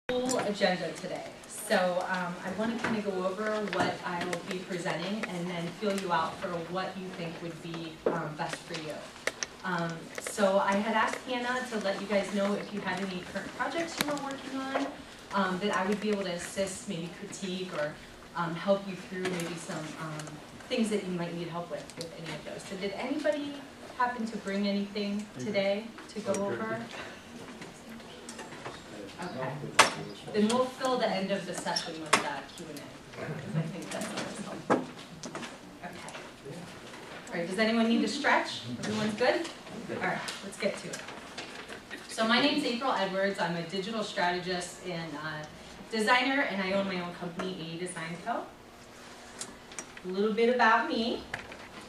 Full agenda today. So I want to kind of go over what I will be presenting and then feel you out for what you think would be best for you. So I had asked Hannah to let you guys know if you had any current projects you were working on, that I would be able to assist, maybe critique or help you through maybe some things that you might need help with any of those. So did anybody happen to bring anything today to go over? Okay. Then we'll fill the end of the session with that Q&A, because I think that's always helpful. Okay. All right, does anyone need to stretch? Everyone's good? All right, let's get to it. So my name's April Edwards. I'm a digital strategist and designer, and I own my own company, A Design Co. A little bit about me.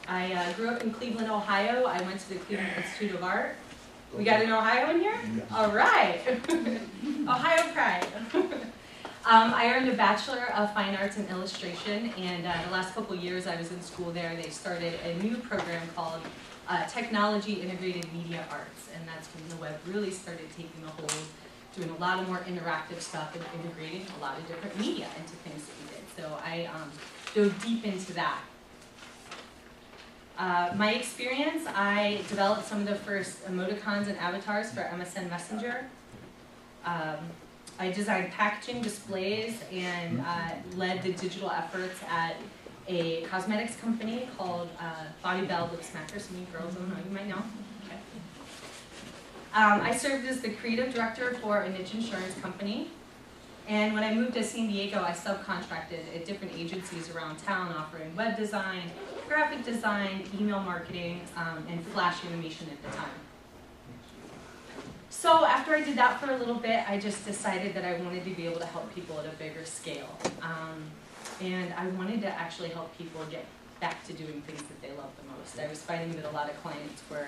I grew up in Cleveland, Ohio. I went to the Cleveland Institute of Art. We got an Ohio in here? Yes. All right. Ohio pride. I earned a Bachelor of Fine Arts in Illustration, and the last couple of years I was in school there, they started a new program called Technology Integrated Media Arts, and that's when the web really started taking a hold, doing a lot of more interactive stuff and integrating a lot of different media into things that we did. So I dove deep into that. My experience, I developed some of the first emoticons and avatars for MSN Messenger. I designed packaging displays and led the digital efforts at a cosmetics company called Body Bell Lip Smacker. Some of you girls don't know, you might know. Okay. I served as the creative director for a niche insurance company. And when I moved to San Diego, I subcontracted at different agencies around town offering web design, graphic design, email marketing, and flash animation at the time. So after I did that for a little bit, I just decided that I wanted to be able to help people at a bigger scale. And I wanted to actually help people get back to doing things that they love the most. I was finding that a lot of clients were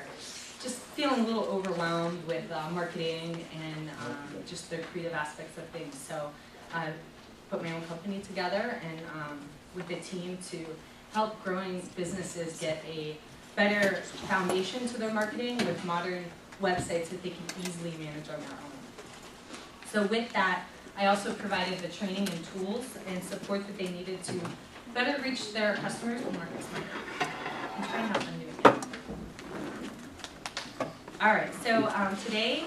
just feeling a little overwhelmed with marketing and just the creative aspects of things. So I put my own company together and with a team to help growing businesses get a better foundation to their marketing with modern websites that they can easily manage on their own. So with that, I also provided the training and tools and support that they needed to better reach their customers and market smarter. I'm trying out something new again. All right, so today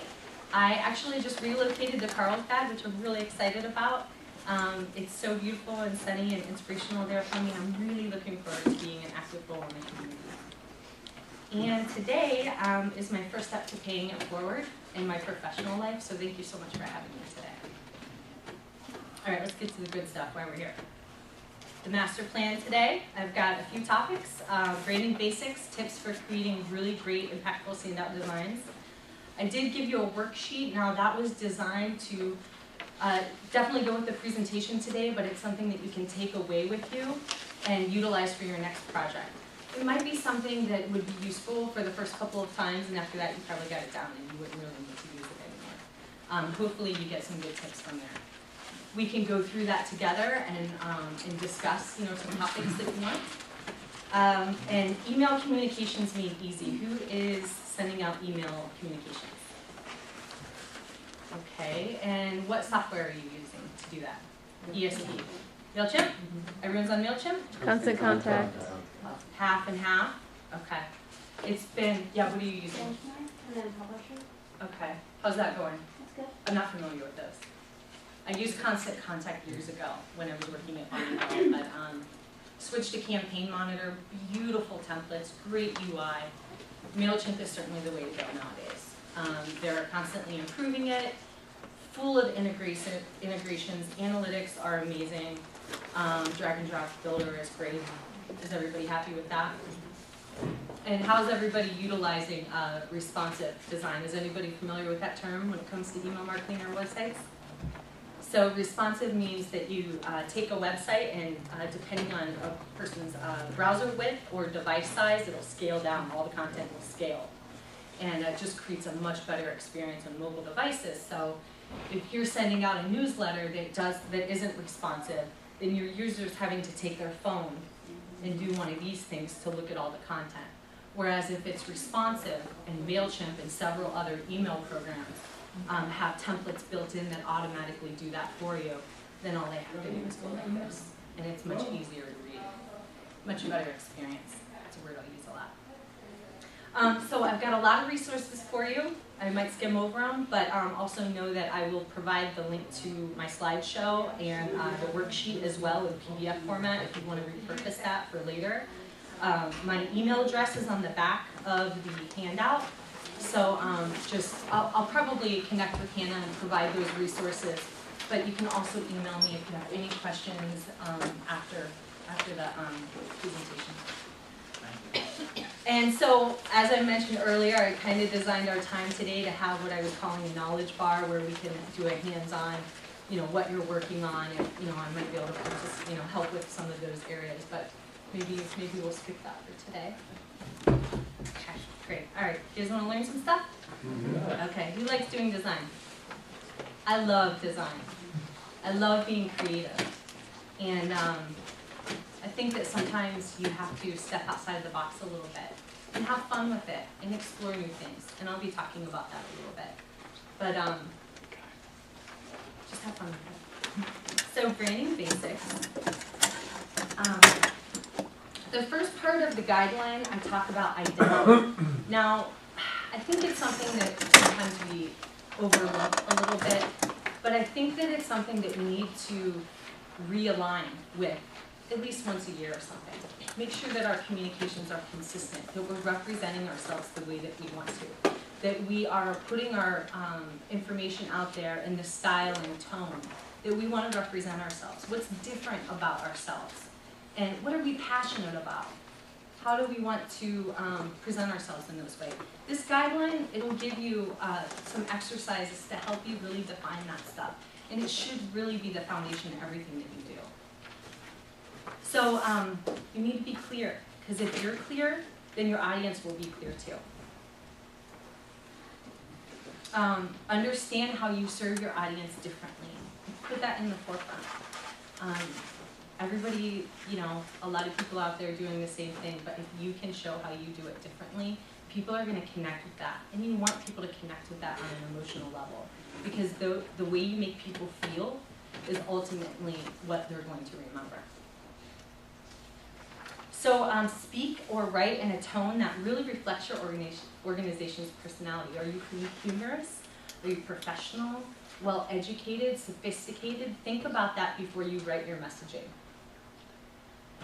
I actually just relocated to Carlsbad, which I'm really excited about. It's so beautiful and sunny and inspirational there for me. I'm really looking forward to being an active role in the community. And today is my first step to paying it forward in my professional life, so thank you so much for having me today. All right, let's get to the good stuff while we're here. The master plan today, I've got a few topics. Branding basics, tips for creating really great, impactful standout designs. I did give you a worksheet. Now that was designed to definitely go with the presentation today, but it's something that you can take away with you and utilize for your next project. It might be something that would be useful for the first couple of times, and after that you probably got it down and you wouldn't really need to use it anymore. Hopefully you get some good tips from there. We can go through that together and discuss, some topics that you want. And email communications made easy. Who is sending out email communications? Okay, and what software are you using to do that? ESP. MailChimp? Everyone's on MailChimp? Constant Contact. Half and half? Okay. It's been, yeah, what are you using? And then Publisher. Okay. How's that going? That's good. I'm not familiar with those. I used Constant Contact years ago when I was working at Body Bell, but switched to Campaign Monitor, beautiful templates, great UI. MailChimp is certainly the way to go nowadays. They're constantly improving it, full of integrations. Analytics are amazing. Drag and drop builder is great. Is everybody happy with that? And how's everybody utilizing responsive design? Is anybody familiar with that term when it comes to email marketing or websites? So responsive means that you take a website and depending on a person's browser width or device size, it'll scale down. All the content will scale. And it just creates a much better experience on mobile devices. So if you're sending out a newsletter that isn't responsive, then your user's having to take their phone and do one of these things to look at all the content. Whereas if it's responsive in MailChimp and several other email programs, have templates built in that automatically do that for you, then all they have to do is go like this. And it's much easier to read. Much better experience. That's a word I'll use a lot. So I've got a lot of resources for you. I might skim over them, but also know that I will provide the link to my slideshow and the worksheet as well in PDF format if you want to repurpose that for later. My email address is on the back of the handout. So I'll probably connect with Hannah and provide those resources, but you can also email me if you have any questions after the presentation. And so, as I mentioned earlier, I kind of designed our time today to have what I was calling a knowledge bar, where we can do a hands-on, what you're working on, and I might be able to just, help with some of those areas, but maybe we'll skip that for today. Okay, great. All right, you guys want to learn some stuff? Okay, who likes doing design? I love design. I love being creative, and I think that sometimes you have to step outside the box a little bit and have fun with it and explore new things. And I'll be talking about that a little bit. But just have fun with it. So branding basics. The first part of the guideline, I talk about identity. Now, I think it's something that sometimes we overlook a little bit, but I think that it's something that we need to realign with at least once a year or something. Make sure that our communications are consistent, that we're representing ourselves the way that we want to, that we are putting our information out there in the style and tone that we want to represent ourselves. What's different about ourselves? And what are we passionate about? How do we want to present ourselves in those ways? This guideline, it'll give you some exercises to help you really define that stuff. And it should really be the foundation of everything that you do. So you need to be clear, because if you're clear, then your audience will be clear too. Understand how you serve your audience differently. Put that in the forefront. Everybody, a lot of people out there are doing the same thing, but if you can show how you do it differently, people are going to connect with that. And you want people to connect with that on an emotional level, because the way you make people feel is ultimately what they're going to remember. So speak or write in a tone that really reflects your organization's personality. Are you humorous? Are you professional? Well-educated? Sophisticated? Think about that before you write your messaging.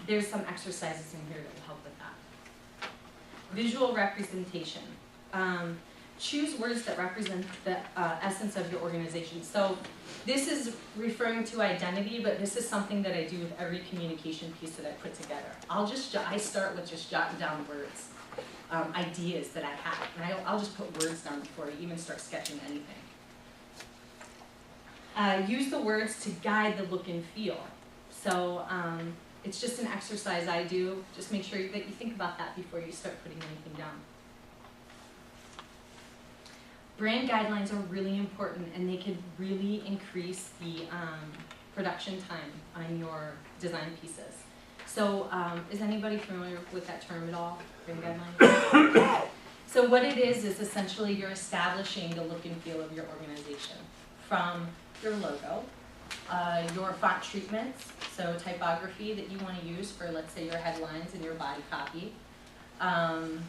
There's some exercises in here that will help with that. Visual representation. Choose words that represent the essence of your organization. So this is referring to identity, but this is something that I do with every communication piece that I put together. I start with just jotting down words, ideas that I have, and I'll just put words down before I even start sketching anything. Use the words to guide the look and feel. So it's just an exercise I do. Just make sure that you think about that before you start putting anything down. Brand guidelines are really important, and they can really increase the production time on your design pieces. So is anybody familiar with that term at all, brand guidelines? So what it is essentially you're establishing the look and feel of your organization from your logo, your font treatments, so typography that you want to use for, let's say, your headlines and your body copy. What am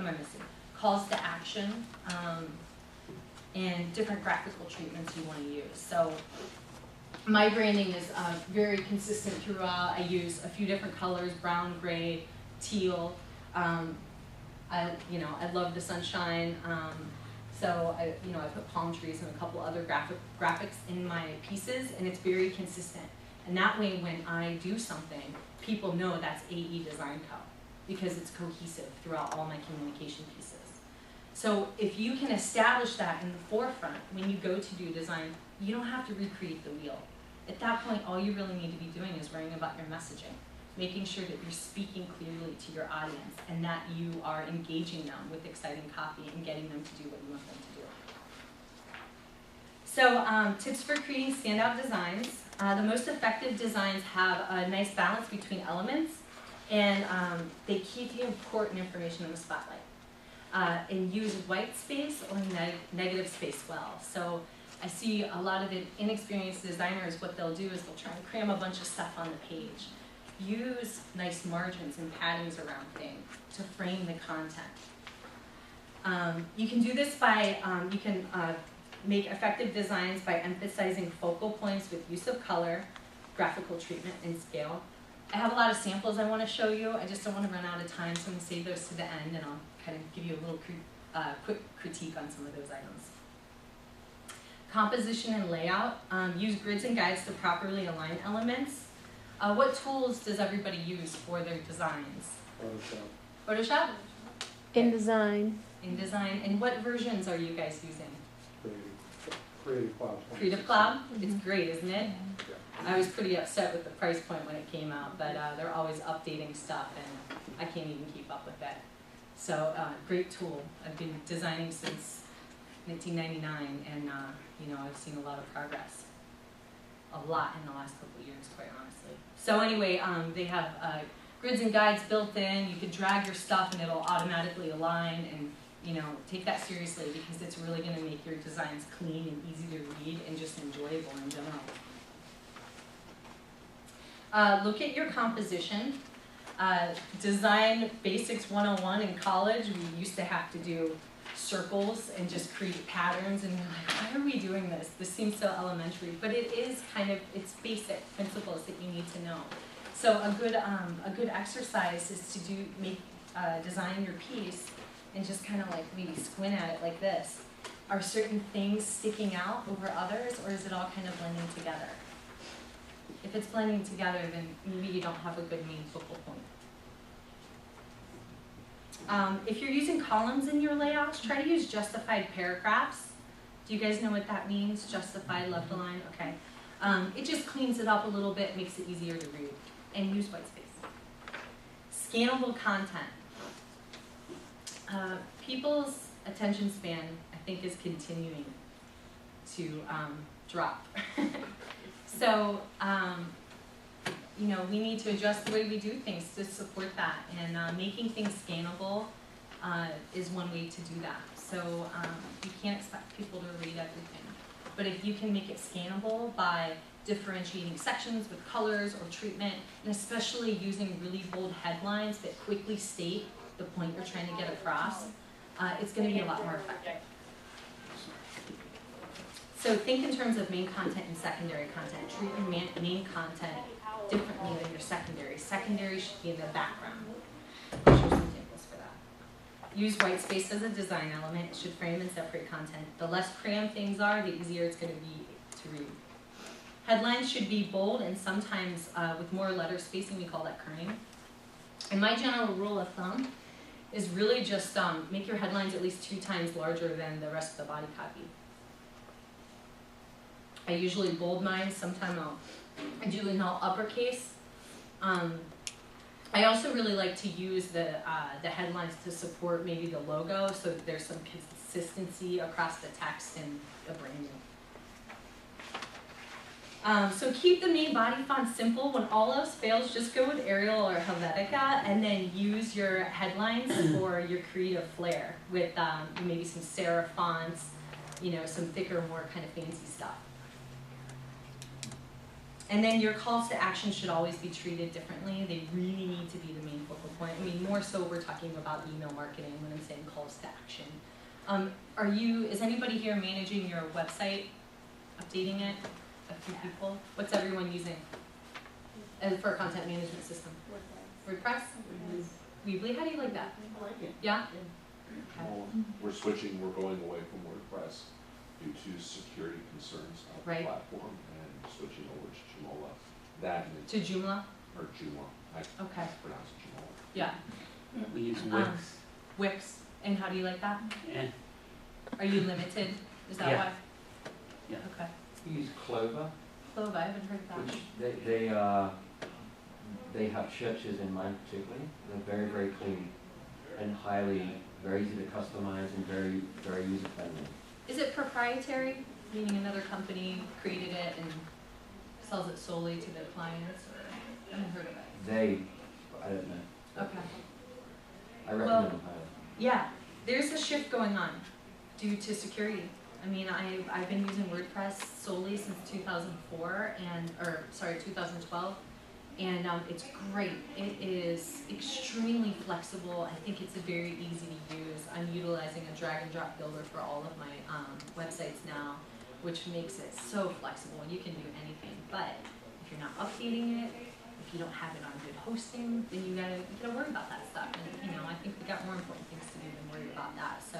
I missing? Calls to action, and different graphical treatments you want to use. So my branding is very consistent throughout. I use a few different colors: brown, gray, teal. I love the sunshine. So I put palm trees and a couple other graphics in my pieces, and it's very consistent. And that way, when I do something, people know that's AE Design Co. because it's cohesive throughout all my communication pieces. So if you can establish that in the forefront, when you go to do design, you don't have to recreate the wheel. At that point, all you really need to be doing is worrying about your messaging, making sure that you're speaking clearly to your audience and that you are engaging them with exciting copy and getting them to do what you want them to do. So tips for creating standout designs. The most effective designs have a nice balance between elements, and they keep the important information in the spotlight. and use white space or negative space well. So I see a lot of inexperienced designers, what they'll do is they'll try and cram a bunch of stuff on the page. Use nice margins and paddings around things to frame the content. You can do this by, you can make effective designs by emphasizing focal points with use of color, graphical treatment, and scale. I have a lot of samples I want to show you. I just don't want to run out of time, so I'm going to save those to the end, and I'll kind of give you a little quick critique on some of those items. Composition and layout. Use grids and guides to properly align elements. What tools does everybody use for their designs? Photoshop. Photoshop? InDesign. InDesign. And what versions are you guys using? Creative Cloud. Creative Cloud? It's great, isn't it? Yeah. I was pretty upset with the price point when it came out, but they're always updating stuff, and I can't even keep up with that. So, great tool. I've been designing since 1999, and you know, I've seen a lot of progress. A lot in the last couple of years, quite honestly. So anyway, they have grids and guides built in. You could drag your stuff, and it'll automatically align, and you know, take that seriously because it's really going to make your designs clean and easy to read and just enjoyable in general. Look at your composition. Design Basics 101 in college, we used to have to do circles and just create patterns, and you're like, why are we doing this? This seems so elementary, but it is kind of, it's basic principles that you need to know. So a good exercise is to design your piece and just kind of like maybe squint at it like this. Are certain things sticking out over others, or is it all kind of blending together? If it's blending together, then maybe you don't have a good main focal point. If you're using columns in your layouts, try to use justified paragraphs. Do you guys know what that means? Justified left align? Okay. It just cleans it up a little bit, makes it easier to read. And use white space. Scannable content. People's attention span, I think, is continuing to drop. So, you know, we need to adjust the way we do things to support that, and making things scannable is one way to do that. So you can't expect people to read everything, but if you can make it scannable by differentiating sections with colors or treatment, and especially using really bold headlines that quickly state the point you're trying to get across, it's going to be a lot more effective. So think in terms of main content and secondary content. Treat your main content differently than your secondary. Secondary should be in the background. I'll show some examples for that. Use white space as a design element. It should frame and separate content. The less crammed things are, the easier it's going to be to read. Headlines should be bold, and sometimes with more letter spacing, we call that kerning. And my general rule of thumb is really just make your headlines at least 2 times larger than the rest of the body copy. I usually bold mine, sometimes I do in all uppercase. I also really like to use the headlines to support maybe the logo, so that there's some consistency across the text and the branding. So keep the main body font simple. When all else fails, just go with Arial or Helvetica, and then use your headlines for your creative flair with maybe some serif fonts, you know, some thicker, more kind of fancy stuff. And then your calls to action should always be treated differently. They really need to be the main focal point. I mean, more so we're talking about email marketing when I'm saying calls to action. Is anybody here managing your website, updating it? A few people? What's everyone using for a content management system? WordPress? Weebly? How do you like that? I like it. Yeah? Okay. Well, we're going away from WordPress due to security concerns of the platform and switching over to Joomla. To Joomla? Or Joomla. I pronounce it Joomla. Yeah. We use Wix. Wix. And how do you like that? Yeah. Are you limited? Is that why? Yeah. Okay. We use Clover. Clover, I haven't heard of that. Which they have churches in mind particularly. They're very, very clean and very easy to customize and very, very user friendly. Is it proprietary, meaning another company created it and sells it solely to their clients? Or I haven't heard of it. I don't know. Okay. I recommend them highly. Yeah, there's a shift going on due to security. I mean, I've been using WordPress solely since 2004 2012, and it's great. It is extremely flexible. I think it's very easy to use. I'm utilizing a drag and drop builder for all of my websites now, which makes it so flexible. You can do anything, but if you're not updating it, if you don't have it on good hosting, then you gotta worry about that stuff. And I think we got more important things to do than worry about that. So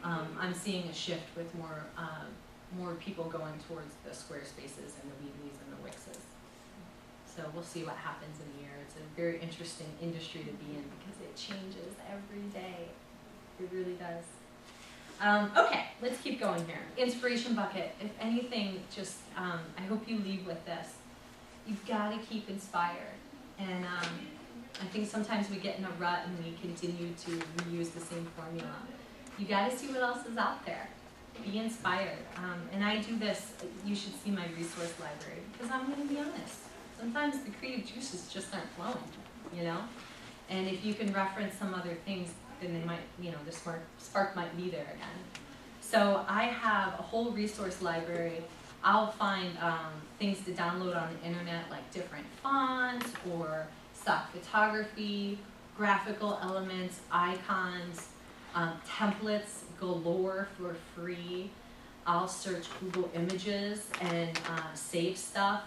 I'm seeing a shift with more people going towards the Squarespaces and the Weebly's and the Wixes. So we'll see what happens in a year. It's a very interesting industry to be in because it changes every day. It really does. Okay, let's keep going here. Inspiration bucket. If anything, just I hope you leave with this. You've got to keep inspired. And I think sometimes we get in a rut and we continue to reuse the same formula. You got to see what else is out there. Be inspired. And I do this. You should see my resource library because I'm going to be honest. Sometimes the creative juices just aren't flowing, And if you can reference some other things, then they might, the spark might be there again. So I have a whole resource library. I'll find things to download on the internet, like different fonts or stock photography, graphical elements, icons, templates galore for free. I'll search Google Images and save stuff.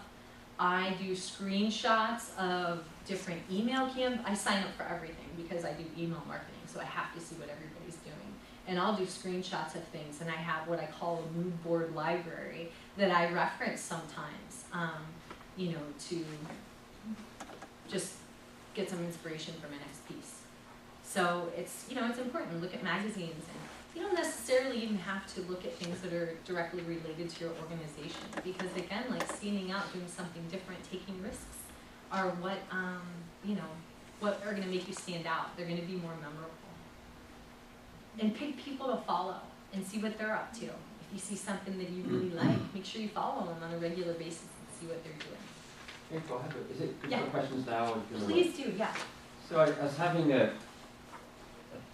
I do screenshots of different email I sign up for everything because I do email marketing, so I have to see what everybody's doing. And I'll do screenshots of things, and I have what I call a mood board library that I reference sometimes, to just get some inspiration for my next piece. So it's, it's important. Look at magazines, and you don't necessarily even have to look at things that are directly related to your organization, because again, like standing out, doing something different, taking risks are what, what are going to make you stand out. They're going to be more memorable. And pick people to follow and see what they're up to. If you see something that you really like, make sure you follow them on a regular basis and see what they're doing. Okay, go ahead. Is it good Yeah. for questions now? Or do you wanna Please do, yeah. So I was having a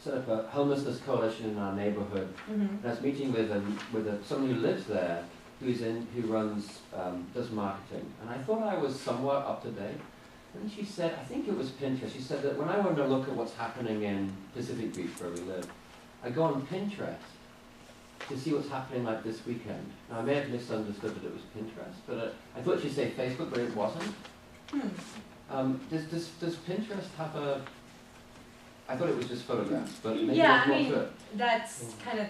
sort of a homelessness coalition in our neighborhood. Mm-hmm. And I was meeting with someone who lives there, who runs, does marketing. And I thought I was somewhat up to date. And then she said, I think it was Pinterest. She said that when I want to look at what's happening in Pacific Beach, where we live, I go on Pinterest to see what's happening like this weekend. Now I may have misunderstood that it was Pinterest, but I thought she'd say Facebook, but it wasn't. Does Pinterest have a? I thought it was just photographs, but maybe Yeah, there's more to it. that's kind of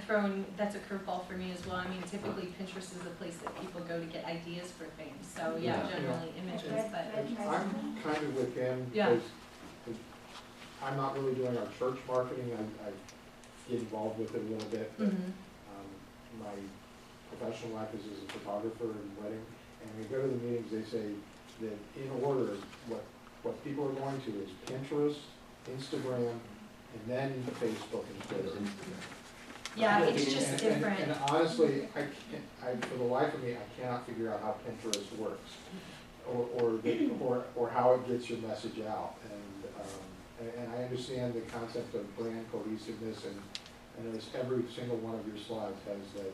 that's a curveball for me as well. I mean, typically Pinterest is a place that people go to get ideas for things. So yeah, Yeah. generally images, but I'm kind of with him, Yeah. because I'm not really doing our church marketing. I get involved with it a little bit, but Mhm. my professional life is as a photographer and wedding, and we go to the meetings, they say that in order, what people are going to is Pinterest, Instagram, and then Facebook and Twitter. Yeah, it's just And different. honestly, for the life of me, I cannot figure out how Pinterest works, or how it gets your message out. And I understand the concept of brand cohesiveness, and I notice every single one of your slides has that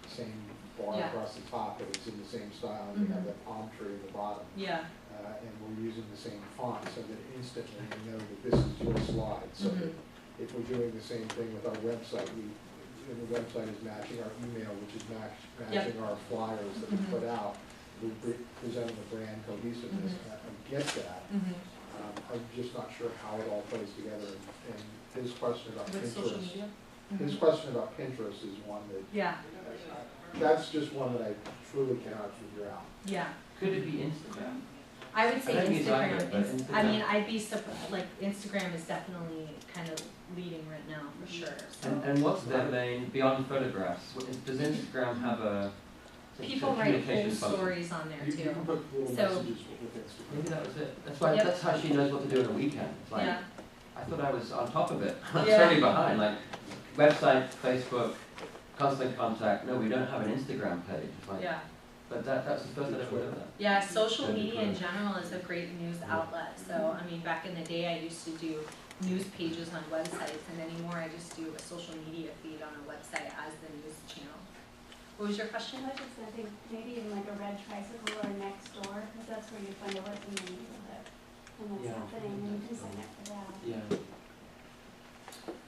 same bar Yeah. across the top, and it's in the same style, and you have that palm tree in the bottom. Yeah. And we're using the same font, so that instantly you know that this is your slide. So that if we're doing the same thing with our website, the website is matching our email, which is matching our flyers that we put out. We're presenting the brand cohesiveness. I get that. I'm just not sure how it all plays together. And his question about With social Pinterest, media. his question about Pinterest is one that, Yeah. that's just one that I truly cannot figure out. Yeah. Could it be Instagram? I would say I don't use either, Instagram. but I Instagram. mean, I'd be Instagram is definitely kind of leading right now for sure. So. And what's their main, beyond photographs, does Instagram have a People write whole stories on there You too. can put little So- messages with Instagram. Maybe that was it. That's why. Yep. That's how she knows what to do on a weekend. It's like, Yeah. I thought I was on top of it. I'm Yeah. totally behind. Like website, Facebook, constant contact. No, we don't have an Instagram page. It's like, Yeah. but that's the first I've ever heard of that. Yeah, social media in general is a great news outlet. So, I mean, back in the day, I used to do news pages on websites, and anymore I just do a social media feed on a website as the news channel. What was your question? I just think maybe even like a red tricycle or next door, because that's where you find out what's in the neighborhood and what's Yeah. happening, and you can sign up for that. Yeah.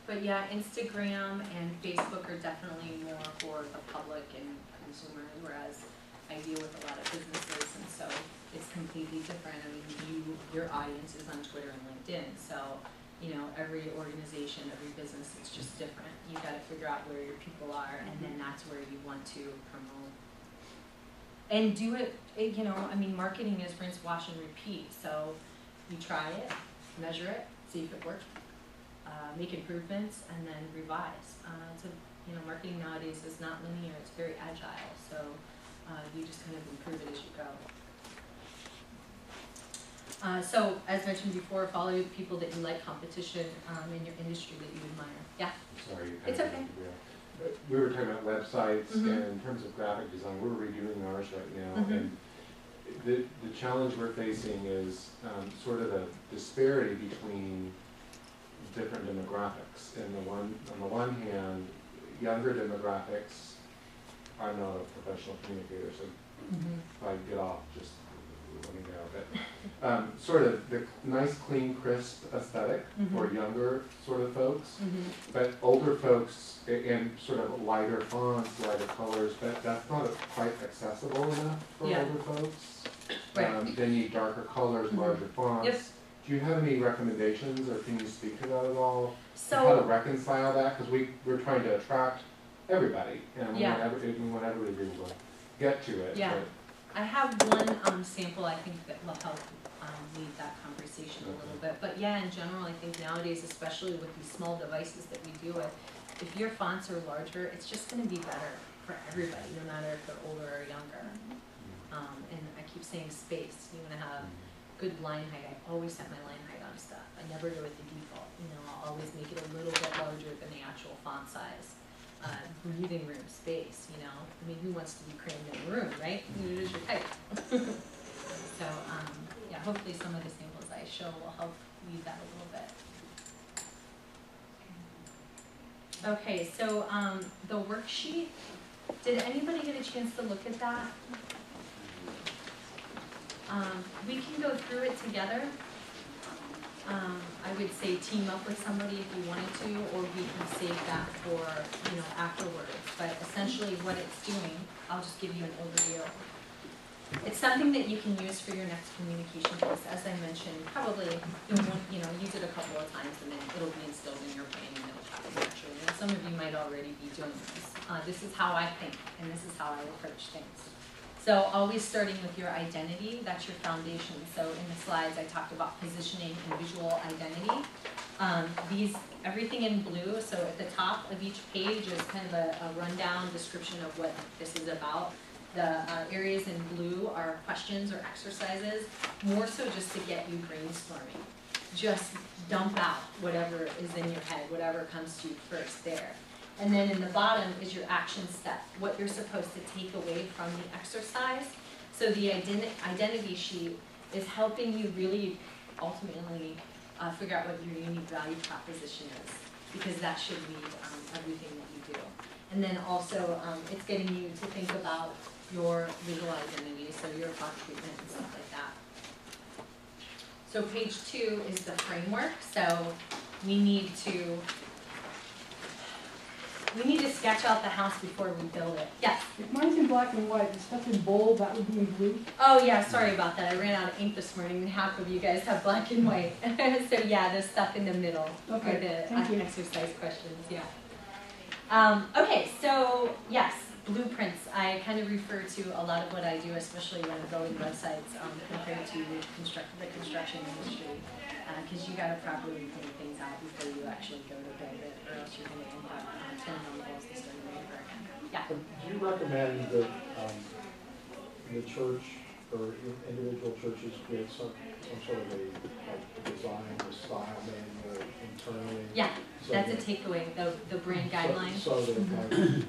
But yeah, Instagram and Facebook are definitely more for the public and consumers, whereas I deal with a lot of businesses, and so it's completely different. I mean, your audience is on Twitter and LinkedIn, so you know, every organization, every business, it's just different. You got to figure out where your people are, and then that's where you want to promote. And do it, you know, I mean, marketing is rinse, wash, and repeat. So you try it, measure it, see if it works, make improvements, and then revise. You know, marketing nowadays is not linear, it's very agile. So you just kind of improve it as you go. So, as mentioned before, follow people that you like, competition in your industry that you admire. Yeah? Sorry. It's okay. We were talking about websites, Mhm. and in terms of graphic design, we're redoing ours right now. Mhm. And the challenge we're facing is sort of a disparity between different demographics. On the one hand, younger demographics, I'm not a professional communicator, so if I get off, just let me know. But sort of the nice, clean, crisp aesthetic for younger sort of folks. But older folks, and sort of lighter fonts, lighter colors, but that's not quite accessible enough for Yeah. older folks. Right. They need darker colors, larger fonts. Yep. Do you have any recommendations, or can you speak to that at all? So, How to reconcile that, because we're trying to attract everybody, and we Yeah. want everybody to be able to get to it. Yeah. but- I have one sample I think that will help lead that conversation a little bit. But yeah, in general, I think nowadays, especially with these small devices that we deal with, if your fonts are larger, it's just going to be better for everybody, no matter if they're older or younger. And I keep saying space. You want to have good line height. I always set my line height on stuff. I never go with the default. You know, I'll always make it a little bit larger than the actual font size. Breathing room space, you know. I mean, who wants to be crammed in a room, right? It is your type. So, yeah, hopefully some of the samples I show will help lead that a little bit. Okay, so the worksheet, did anybody get a chance to look at that? We can go through it together. I would say team up with somebody if you wanted to, or we can save that for, you know, afterwards. But essentially what it's doing, I'll just give you an overview. It's something that you can use for your next communication piece. As I mentioned, probably you know, use it a couple of times and then it'll be instilled in your brain and it'll happen naturally. And some of you might already be doing this. This is how I think and this is how I approach things. So always starting with your identity, that's your foundation. So in the slides I talked about positioning and visual identity. Everything in blue, so at the top of each page is kind of a rundown description of what this is about. The areas in blue are questions or exercises, more so just to get you brainstorming. Just dump out whatever is in your head, whatever comes to you first there. And then in the bottom is your action step, what you're supposed to take away from the exercise. So the identity sheet is helping you really ultimately figure out what your unique value proposition is, because that should lead everything that you do. And then also it's getting you to think about your visual identity, so your thought treatment and stuff like that. So page 2 is the framework. So we need to sketch out the house before we build it. Yes? If mine's in black and white, the stuff in bold, that would be in blue? Oh yeah, sorry about that. I ran out of ink this morning and half of you guys have black and white. So yeah, the stuff in the middle Okay, are the thank you. exercise questions, yeah. Okay, so yes, blueprints. I kind of refer to a lot of what I do, especially when I'm building websites, compared to the construction industry. Because you got to properly think things out before you actually go to build it, or else you're going to end up turning on the walls and starting over again. Yeah. Do you recommend that the church or individual churches create some sort of a design or style manual internally? Yeah, so that's a that- takeaway, the brand guideline. So that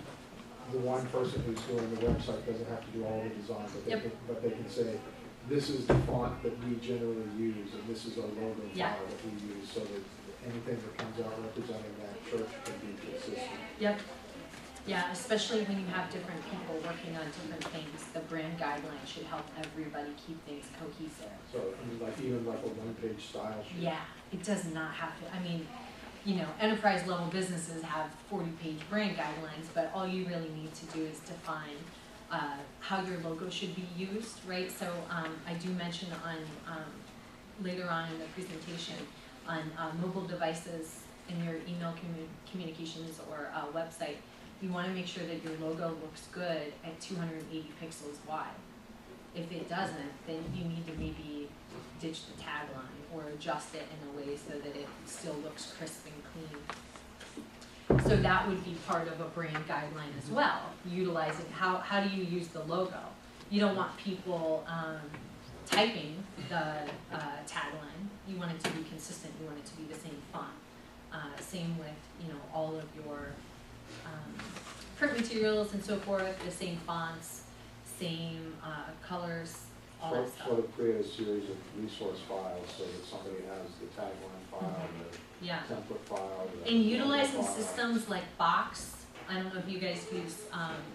the one person who's doing the website doesn't have to do all the design, but they Yep. can, but they can say, this is the font that we generally use, and this is our logo Yeah. file that we use, so that anything that comes out representing that church can be consistent. Yep. Yeah, especially when you have different people working on different things, the brand guidelines should help everybody keep things cohesive. So, I mean, like, even like a one-page style sheet. Yeah, it does not have to, I mean, you know, enterprise level businesses have 40-page brand guidelines, but all you really need to do is define how your logo should be used, right? So I do mention on, later on in the presentation, on mobile devices in your email communications or website, you want to make sure that your logo looks good at 280 pixels wide. If it doesn't, then you need to maybe ditch the tagline or adjust it in a way so that it still looks crisp and clean. So that would be part of a brand guideline as well, utilizing how do you use the logo. You don't want people typing the tagline. You want it to be consistent, you want it to be the same font. Same with, you know, all of your print materials and so forth, the same fonts, same colors, all that stuff. Sort of create a series of resource files so that somebody has the tagline file, the Yeah. template file. the And utilizing logo file. systems like Box, I don't know if you guys use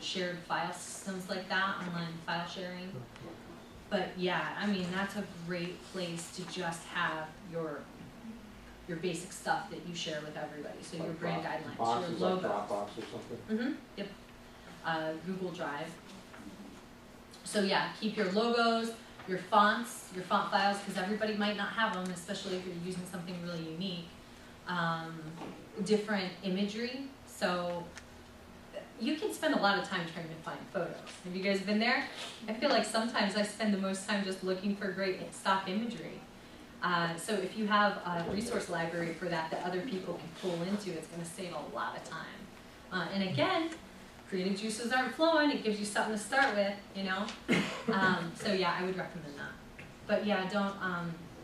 shared file systems like that, online file sharing. But yeah, I mean, that's a great place to just have your basic stuff that you share with everybody. So your Like brand Box- guidelines, Box your is like logo. Dropbox or something. Yep. Google Drive. So yeah, keep your logos, your fonts, your font files, because everybody might not have them, especially if you're using something really unique. Different imagery. So you can spend a lot of time trying to find photos. Have you guys been there? I feel like sometimes I spend the most time just looking for great stock imagery. So if you have a resource library for that other people can pull into, it's going to save a lot of time. And again, creative juices aren't flowing. It gives you something to start with, you know. So yeah, I would recommend that. But yeah, don't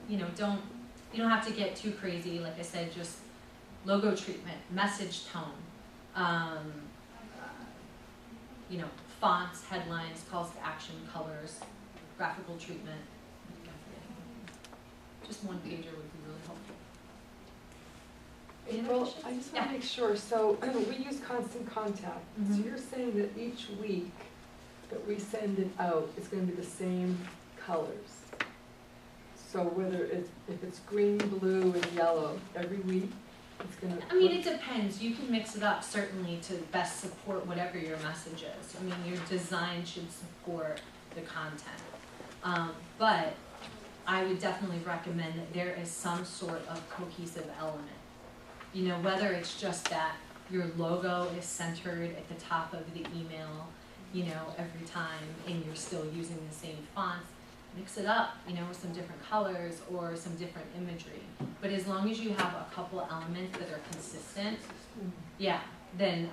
you don't have to get too crazy. Like I said, just logo treatment, message tone, you know, fonts, headlines, calls to action, colors, graphical treatment. Just one pager would be really helpful. Any other April, questions? I just want Yeah. to make sure, so we use constant contact. So Mhm. you're saying that each week that we send it out, it's going to be the same colors? So whether if it's green, blue, and yellow, every week, it's going to... I mean, it depends. You can mix it up certainly to best support whatever your message is. I mean, your design should support the content. But I would definitely recommend that there is some sort of cohesive element. You know, whether it's just that your logo is centered at the top of the email, you know, every time, and you're still using the same fonts, mix it up, you know, with some different colors or some different imagery. But as long as you have a couple elements that are consistent, yeah, then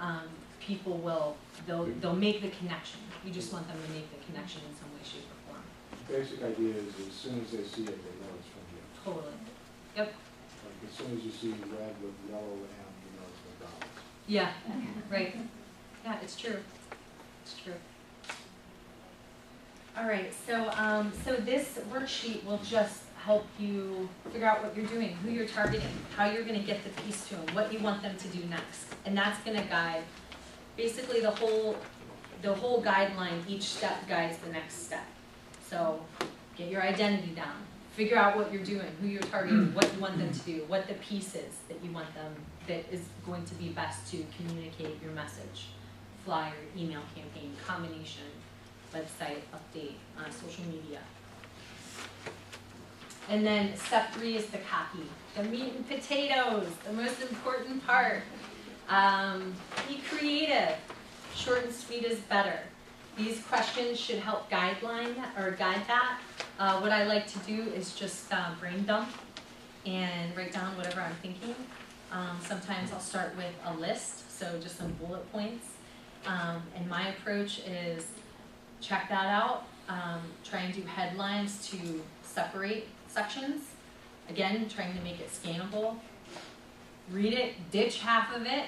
people will, they'll make the connection. You just want them to make the connection in some way, shape, or form. The basic idea is as soon as they see it, they know it's from you. Totally. Yep. Like, as soon as you see red with yellow and you know it's McDonald's. Yeah, right. Yeah, it's true. It's true. All right, so this worksheet will just help you figure out what you're doing, who you're targeting, how you're going to get the piece to them, what you want them to do next, and that's going to guide basically the whole guideline. Each step guides the next step. So get your identity down, figure out what you're doing, who you're targeting, what you want them to do, what the piece is that you want them, that is going to be best to communicate your message, flyer, email campaign, combination, website, update, social media. And then step 3 is the copy, the meat and potatoes, the most important part. Be creative. Short and sweet is better. These questions should help guide that. What I like to do is just brain dump and write down whatever I'm thinking. Sometimes I'll start with a list, so just some bullet points. And my approach is check that out, try and do headlines to separate sections. Again, trying to make it scannable. Read it, ditch half of it,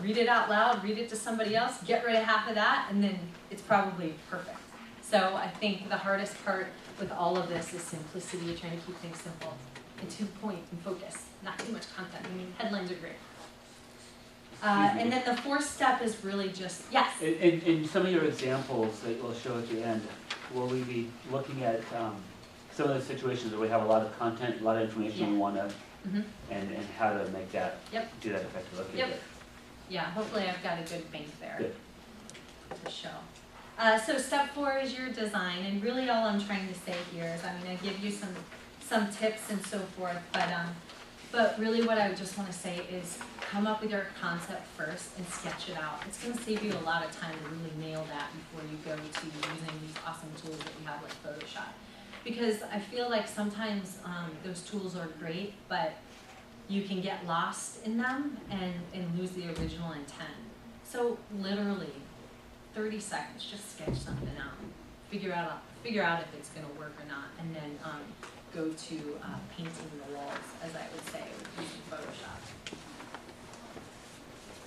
read it out loud, read it to somebody else, get rid of half of that, and then it's probably perfect. So I think the hardest part with all of this is simplicity, trying to keep things simple and to the point and focus, not too much content. I mean, headlines are great. And then the fourth step is really just, yes. In some of your examples that you'll show at the end, will we be looking at some of the situations where we have a lot of content, a lot of information we want to, and how to make that, do that effectively? Okay, Yep. good. Yeah, hopefully I've got a good bank there Good. to show. So step 4 is your design, and really all I'm trying to say here is I'm going to give you some tips and so forth, but really what I just want to say is come up with your concept first and sketch it out. It's going to save you a lot of time to really nail that before you go to using these awesome tools that we have like Photoshop. Because I feel like sometimes those tools are great, but you can get lost in them and lose the original intent. So literally, 30 seconds, just sketch something out. Figure out if it's going to work or not, and then go to painting the walls, as I would say, using Photoshop.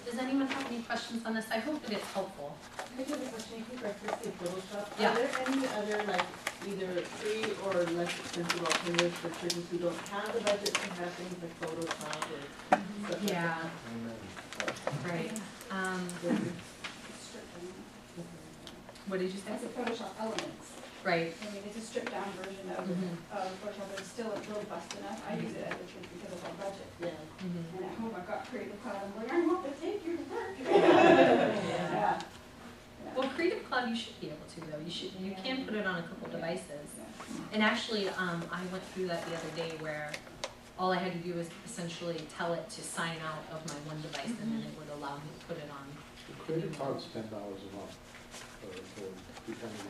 Does anyone have any questions on this? I hope that it's helpful. I have a question. You referenced to Photoshop. Yeah. Are there any other, like, either free or less expensive alternatives for churches who don't have the budget to have things like Photoshop or stuff like Yeah, that? right. What did you say? That's the Photoshop elements. Right. I mean, it's a stripped down version of Photoshop, but it's still robust enough. I use it at the church because of our budget. Yeah. And at home, I've got Creative Cloud. I'm like, I want to take you to work. Yeah. Well, Creative Cloud, you should be able to though. You can put it on a couple devices. And actually, I went through that the other day where all I had to do was essentially tell it to sign out of my one device, and then it would allow me to put it on. The Creative Cloud's $10 a month, for depending,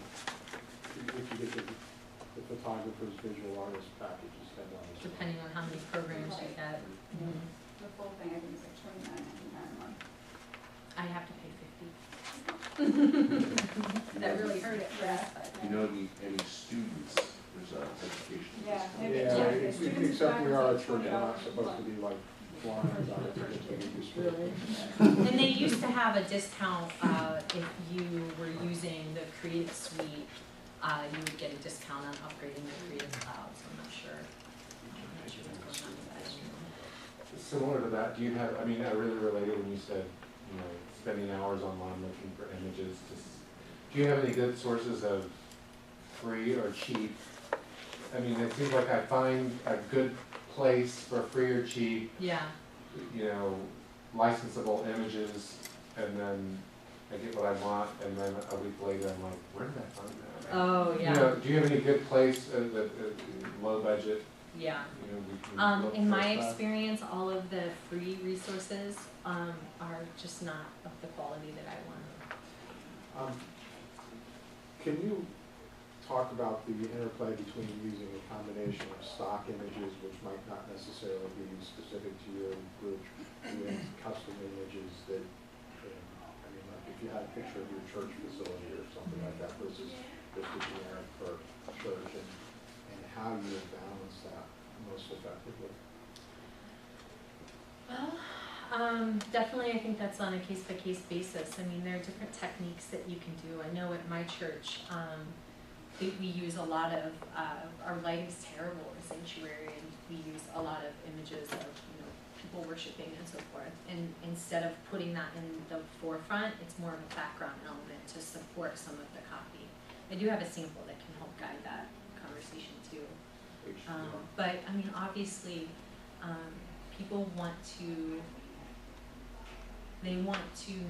if you get the photographer's visual artist package is $10 a month. Depending on how many programs you get. The full thing, I think, is like $29.99 a month. I have to pay $50. That really hurt it for us, but. You know, any students, there's a education. Yeah. Yeah, except we are a church, we're not supposed to be like flying about it, And they used to have a discount, if you were using the Creative Suite, you would get a discount on upgrading the Creative Cloud, so I'm not sure. What's going on with that anymore. Similar to that, do you have, I mean, I really related when you said, you know, spending hours online looking for images. Do you have any good sources of free or cheap? I mean, it seems like I find a good place for free or cheap, Yeah. you know, licensable images, and then I get what I want, and then a week later I'm like, where did I find that? Oh, yeah. You know, do you have any good place that low budget? Yeah. You know, we can look In for my stuff? experience, all of the free resources are just not of the quality that I want. Can you talk about the interplay between using a combination of stock images, which might not necessarily be specific to your group, with custom images that, I mean, like if you had a picture of your church facility or something like that versus just a generic for church, and how you would balance that most effectively? Well, definitely I think that's on a case-by-case basis. I mean, there are different techniques that you can do. I know at my church, we use a lot of, our lighting's terrible in sanctuary, and we use a lot of images of, people worshiping and so forth. And instead of putting that in the forefront, it's more of a background element to support some of the copy. I do have a sample that can help guide that conversation too. But I mean, obviously, people want to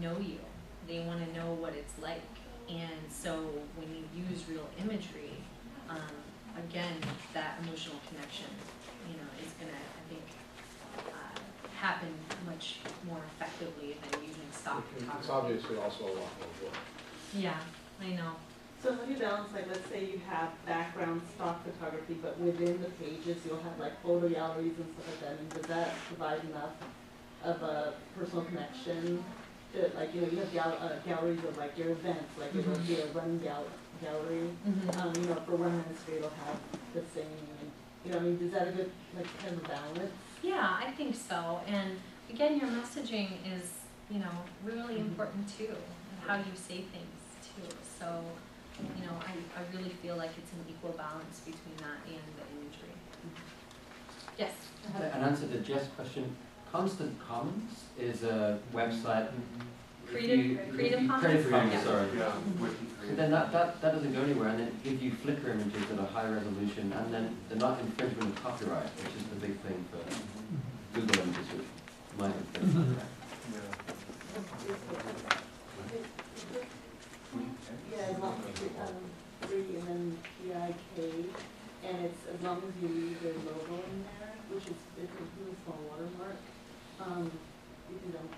know you. They want to know what it's like. And so when you use real imagery, again, that emotional connection, is going to, I think, happen much more effectively than using stock photography. It's obviously also a lot more work. Yeah, I know. So how do you balance, like, let's say you have background stock photography, but within the pages you'll have like photo galleries and stuff like that, and does that provide enough of a personal connection? To, like, you have galleries of like your events, like it'll be a running gallery. For one ministry it'll have the same, and, is that a good, like, kind of balance? Yeah, I think so. And again, your messaging is, really important too, and how you say things too. So, you know, I really feel like it's an equal balance between that and the imagery. Yes? An answer to Jeff's question, Constant Commons is a website. Creative Commons? Creative Yeah. Commons, sorry. Yeah. So then that doesn't go anywhere, and it gives you Flickr images that are high resolution, and then they're not infringement of copyright, which is the big thing for Google images, which might infringe copyright. Yeah, as long as free and then PIK, and it's as long as you leave their logo in there, which is, if you do a small watermark, you can don't.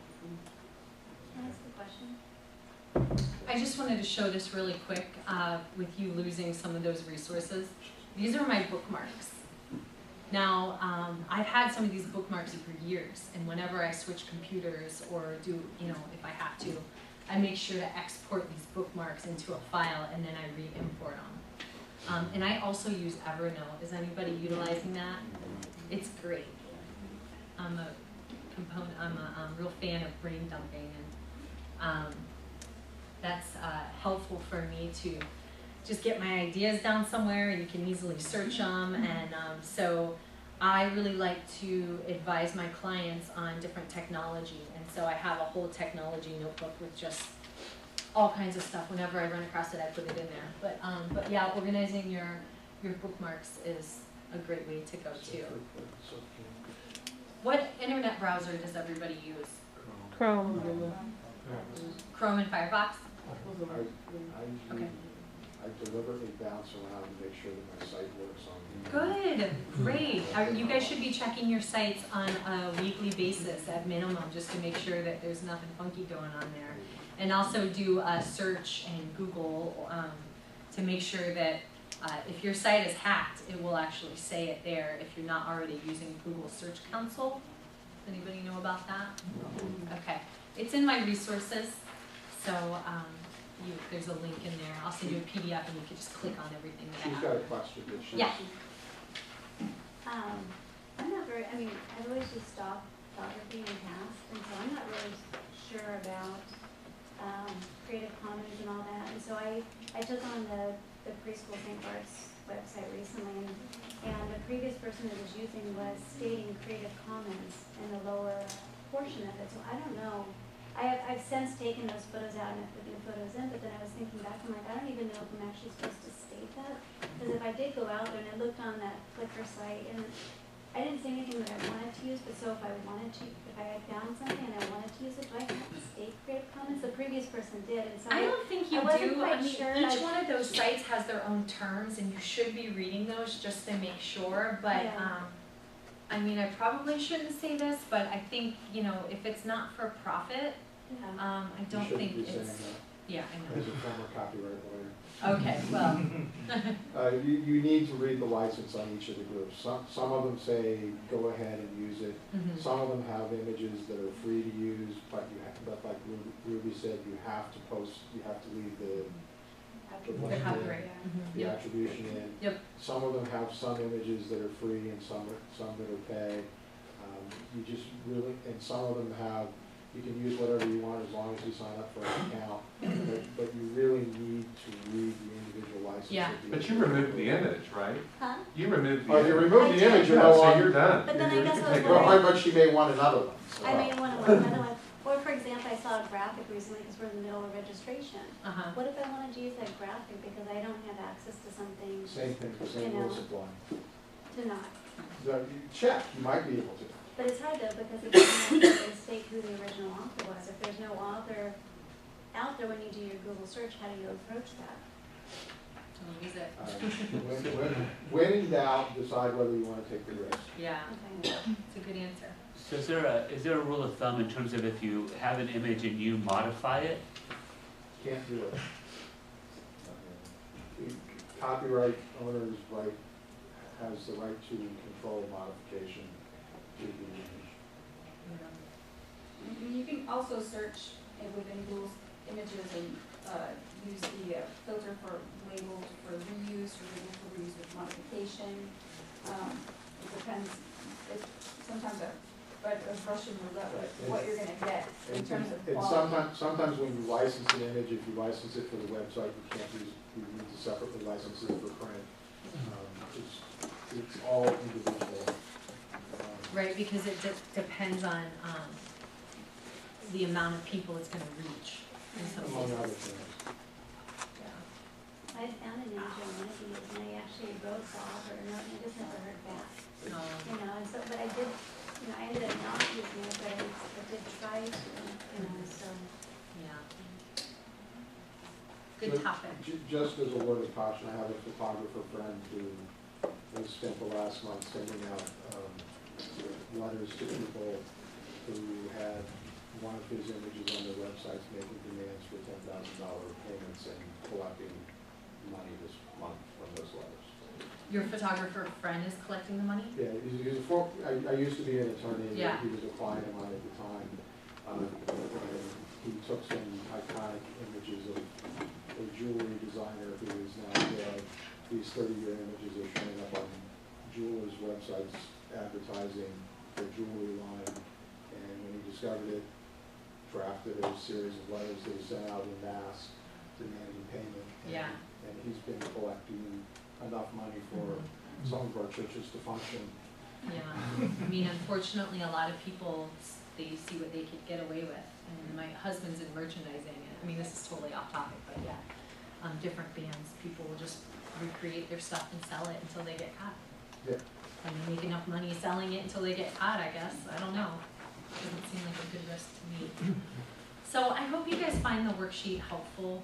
Can I ask a question? I just wanted to show this really quick, with you losing some of those resources. These are my bookmarks. Now, I've had some of these bookmarks for years, and whenever I switch computers or do, you know, if I have to, I make sure to export these bookmarks into a file and then I re-import them. And I also use Evernote. Is anybody utilizing that? It's great. I'm a real fan of brain dumping, and that's helpful for me to just get my ideas down somewhere, and you can easily search them. And so I really like to advise my clients on different technology, and so I have a whole technology notebook with just all kinds of stuff. Whenever I run across it, I put it in there. But yeah, organizing your bookmarks is a great way to go too. What internet browser does everybody use? Chrome. Chrome and Firefox? Okay. I deliberately bounce around to make sure that my site works on. Good, great. You guys should be checking your sites on a weekly basis at minimum, just to make sure that there's nothing funky going on there. And also do a search in Google to make sure that if your site is hacked, it will actually say it there if you're not already using Google Search Console. Does anybody know about that? Okay, it's in my resources, so there's a link in there. I'll send you a PDF and you can just click on everything that I She's have. got a question that she. Yeah. I'm not very, I mean, I've always used stock photography in the past, and so I'm not really sure about Creative Commons and all that. And so I took on the Preschool St. Bart's website recently, and the previous person that was using was stating Creative Commons in the lower portion of it. So I don't know. I've since taken those photos out and I've put new photos in, but then I was thinking back, I'm like, I don't even know if I'm actually supposed to state that. Because if I did go out there and I looked on that Flickr site, and I didn't see anything that I wanted to use, but so if I had found something and I wanted to use it, do I have to state Creative Commons? The previous person did, and so I don't think you I wasn't do. quite I mean, sure. each one of those sites has their own terms, and you should be reading those just to make sure. But Yeah. I mean, I probably shouldn't say this, but I think, you know, if it's not for profit, Yeah. I don't think You shouldn't be it's. saying Yeah, I that as a former copyright lawyer. know. Okay, well, You need to read the license on each of the groups. Some of them say, go ahead and use it. mhm. Some of them have images that are free to use, but like Ruby said, you have to leave the The copyright. Mhm. the Yep. attribution in. Yep. Some of them have some images that are free and some that are pay. You just really, and some of them have, you can use whatever you want as long as you sign up for an account. But you really need to read the individual license. Yeah. of But you removed the image, right? Huh? You removed the Oh, if you image. remove the image, you're no Yeah, so longer. you're done. But then I guess I was Take it Well, off. wondering, but she may want another one. so. I may want to another one. Or for example, I saw a graphic recently because we're in the middle of registration. Uh-huh. What if I wanted to use that graphic because I don't have access to something Same thing, same You know. rules apply. to not? You check, you might be able to. But it's hard though because it doesn't actually state who the original author was. If there's no author out there when you do your Google search, how do you approach that? Don't use it. When in doubt, decide whether you want to take the risk. Yeah, Okay. it's a good answer. So is there a rule of thumb in terms of if you have an image and you modify it? Can't do it. Copyright owner's right, has the right to control modification to the image. You can also search within Google's images and use the filter for labeled for reuse or labeled for reuse with modification. It depends. Sometimes a Russian roulette with what you're going to get in terms of And quality. sometimes when you license an image, if you license it for the website, you can't use he needs to separately license it for print. It's all individual. Right, because it depends on, the amount of people it's gonna reach in some Among cases. other things. Yeah. I found an image on one of these, and I actually wrote the author a note, and I just never heard back. You know, and so, but I did, you know, I ended up not using it, but I did try to, you know, so. Yeah. Good So, topic. Just as a word of caution, I have a photographer friend who has spent the last month sending out letters to people who had one of his images on their websites making demands for $10,000 payments and collecting money this month from those letters. Your photographer friend is collecting the money? Yeah, he's a I used to be an attorney, and Yeah. he was a client of mine at the time. And he took some iconic images of a jewelry designer who is now dead. These 30-year images are showing up on jewelers' websites advertising their jewelry line. And when he discovered it, drafted a series of letters that he sent out in mass demanding payment. Yeah. And he's been collecting enough money for some of our churches to function. Yeah, I mean, unfortunately, a lot of people, they see what they could get away with. And my husband's in merchandising, and I mean, this is totally off topic, but yeah. Different bands, people will just recreate their stuff and sell it until they get caught. Yeah. And they make enough money selling it until they get caught, I guess. I don't know. Doesn't seem like a good risk to me. So I hope you guys find the worksheet helpful.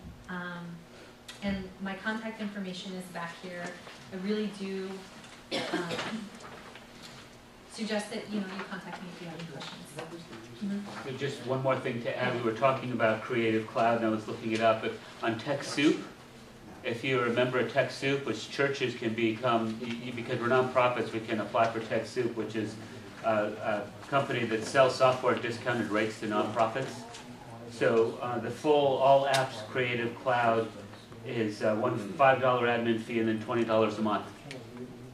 And my contact information is back here. I really do suggest that, you know, you contact me if you have any questions. So just one more thing to add, we were talking about Creative Cloud, and I was looking it up, but on TechSoup, if you're a member of TechSoup, which churches can become, because we're nonprofits, we can apply for TechSoup, which is a company that sells software at discounted rates to nonprofits. So the full all apps Creative Cloud is $5 admin fee and then $20 a month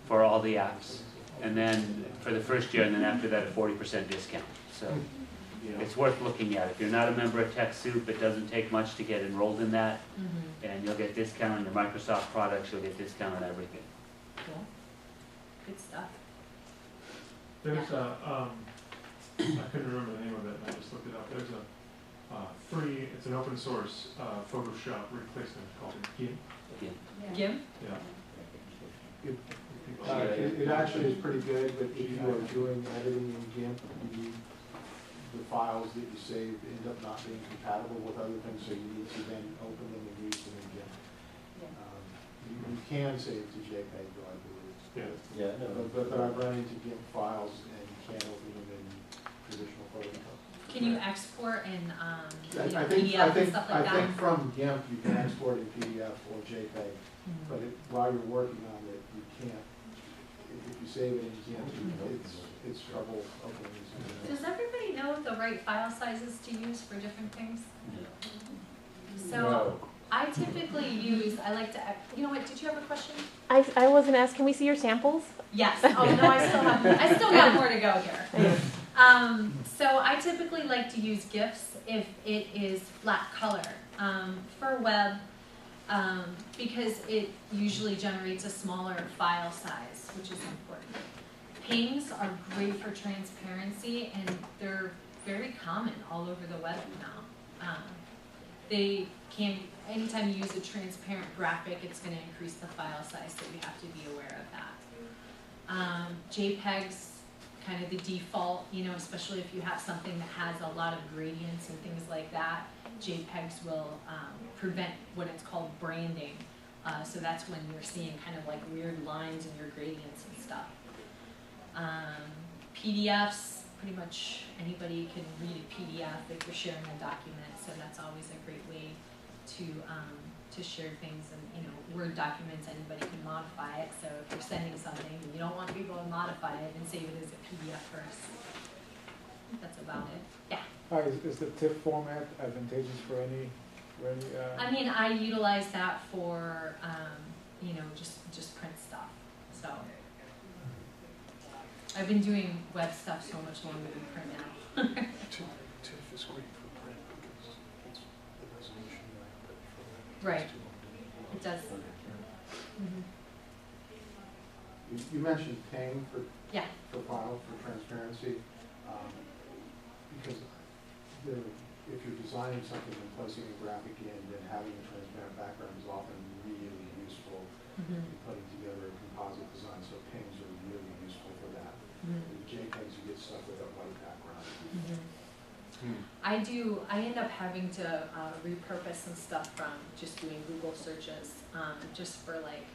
for all the apps. And then for the first year, and then after that, a 40% discount. So it's worth looking at. If you're not a member of TechSoup, it doesn't take much to get enrolled in that. And you'll get discount on your Microsoft products, you'll get discount on everything. Cool. Good stuff. There's a, I couldn't remember the name of it, and I just looked it up. There's a free, it's an open source Photoshop replacement called GIMP. Jim? Yeah. It actually is pretty good, but if you are doing editing in GIMP, the files that you save end up not being compatible with other things, so you need to then open them and use them in GIMP. You can save to JPEG, though, I believe. Yeah. But I've run into GIMP files and can't open them in traditional Photoshop. Can you export in I PDF and stuff like that? think from GIMP you can export in PDF or JPEG, but while you're working on it, you can't. If you save it in GIMP, it's trouble opening it. Does everybody know the right file sizes to use for different things? So No. I typically use, I like to, you know what, did you have a question? I wasn't asked, can we see your samples? Yes, oh no, I still got more to go here. So I typically like to use GIFs if it is flat color for web because it usually generates a smaller file size, which is important. Pings are great for transparency and they're very common all over the web now. They can, anytime you use a transparent graphic, it's going to increase the file size, so you have to be aware of that. JPEGs, kind of the default, you know, especially if you have something that has a lot of gradients and things like that, JPEGs will prevent what it's called branding. So that's when you're seeing kind of like weird lines in your gradients and stuff. PDFs, pretty much anybody can read a PDF if you're sharing a document, so that's always a great way to share things. And you know, Word documents, anybody can modify it, so if you're sending something and you don't want people to modify it, and save it as a PDF first. I think that's about it. Yeah. Hi, is the TIFF format advantageous for any I mean, I utilize that for, you know, just print stuff, so. I've been doing web stuff so much longer than print now. TIFF is great for print because it's the resolution. Right. does. Mhm. You mentioned paying for Yeah. file for transparency, because if you're designing something and placing a graphic in, then having a transparent background is often really useful Mhm. in putting together a composite design, so pings are really useful for that. Mhm. With JPEGs, you get stuff with a white background. Mhm. I end up having to repurpose some stuff from just doing Google searches, just for like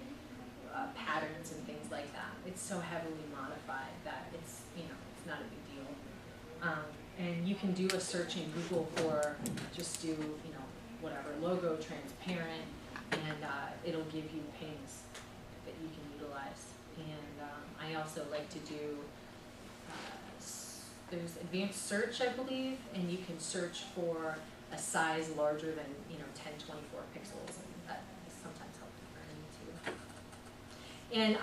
patterns and things like that. It's so heavily modified that it's, it's not a big deal. And you can do a search in Google for, just do, whatever, logo transparent, and it'll give you pings that you can utilize. And I also like to do, there's advanced search, I believe, and you can search for a size larger than, 1024 pixels, and that is sometimes helpful for me too. And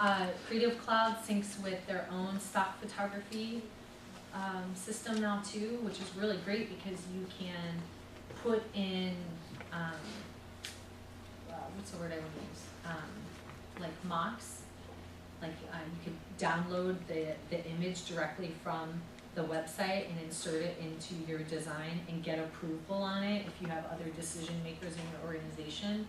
Creative Cloud syncs with their own stock photography system now too, which is really great because you can put in, what's the word I want to use? Like mocks. Like you could download the image directly from the website and insert it into your design and get approval on it if you have other decision makers in your organization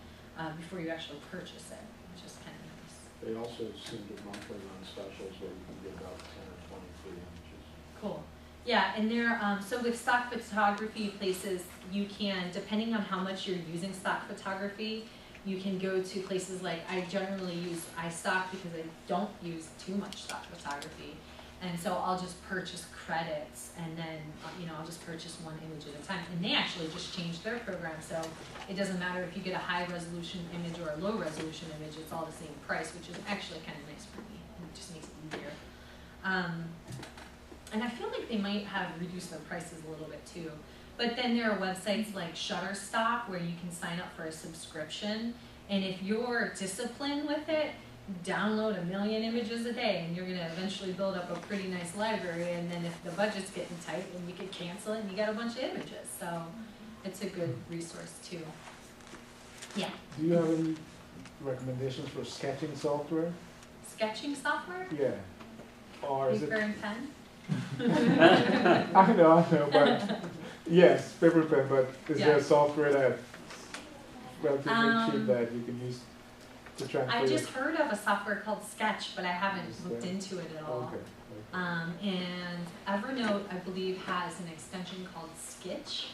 before you actually purchase it, which is kind of nice. They also seem to monthly run specials where you can get about 10 or 20 free images. Cool. Yeah, and there, so with stock photography places, you can, depending on how much you're using stock photography, you can go to places like, I generally use iStock because I don't use too much stock photography. And so I'll just purchase credits, and then, I'll just purchase one image at a time. And they actually just changed their program, so it doesn't matter if you get a high resolution image or a low resolution image, it's all the same price, which is actually kind of nice for me. It just makes it easier. And I feel like they might have reduced their prices a little bit too. But then there are websites like Shutterstock where you can sign up for a subscription. And if you're disciplined with it, download 1 million images a day and you're going to eventually build up a pretty nice library. And then if the budget's getting tight, then you could cancel it and you got a bunch of images. So it's a good resource too. Yeah. Do you have any recommendations for sketching software? Sketching software? Yeah. Or is Paper it? and pen? I know, but yes, paper pen, but is there Yeah. a software that's relatively cheap that you can use to transfer? I just heard of a software called Sketch, but I haven't looked into it at all. Okay. And Evernote, I believe, has an extension called Sketch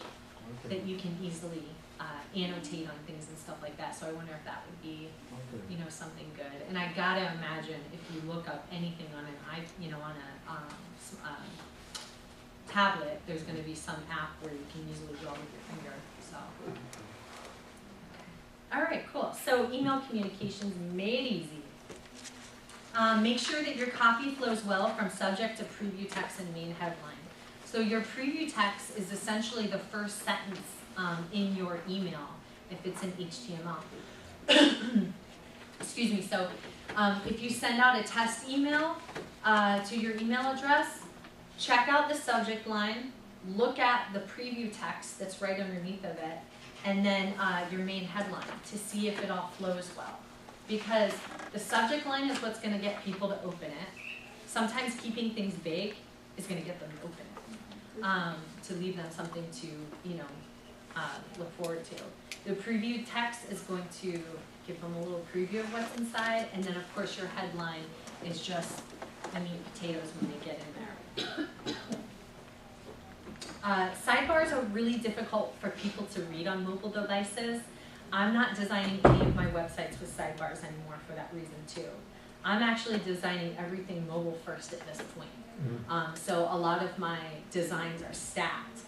Okay. that you can easily annotate on things and stuff like that. So I wonder if that would be, Okay. something good. And I gotta imagine if you look up anything on an tablet, there's going to be some app where you can easily draw with your finger. So, all right, cool. So email communications made easy. Make sure that your copy flows well from subject to preview text and main headline. So your preview text is essentially the first sentence in your email if it's in HTML. Excuse me. So if you send out a test email to your email address, check out the subject line, look at the preview text that's right underneath of it, and then your main headline to see if it all flows well. Because the subject line is what's going to get people to open it. Sometimes keeping things vague is going to get them to open it, to leave them something to, look forward to. The preview text is going to give them a little preview of what's inside, and then of course your headline is just the meat and potatoes when they get in there. Sidebars are really difficult for people to read on mobile devices. I'm not designing any of my websites with sidebars anymore for that reason too. I'm actually designing everything mobile first at this point. So a lot of my designs are stacked.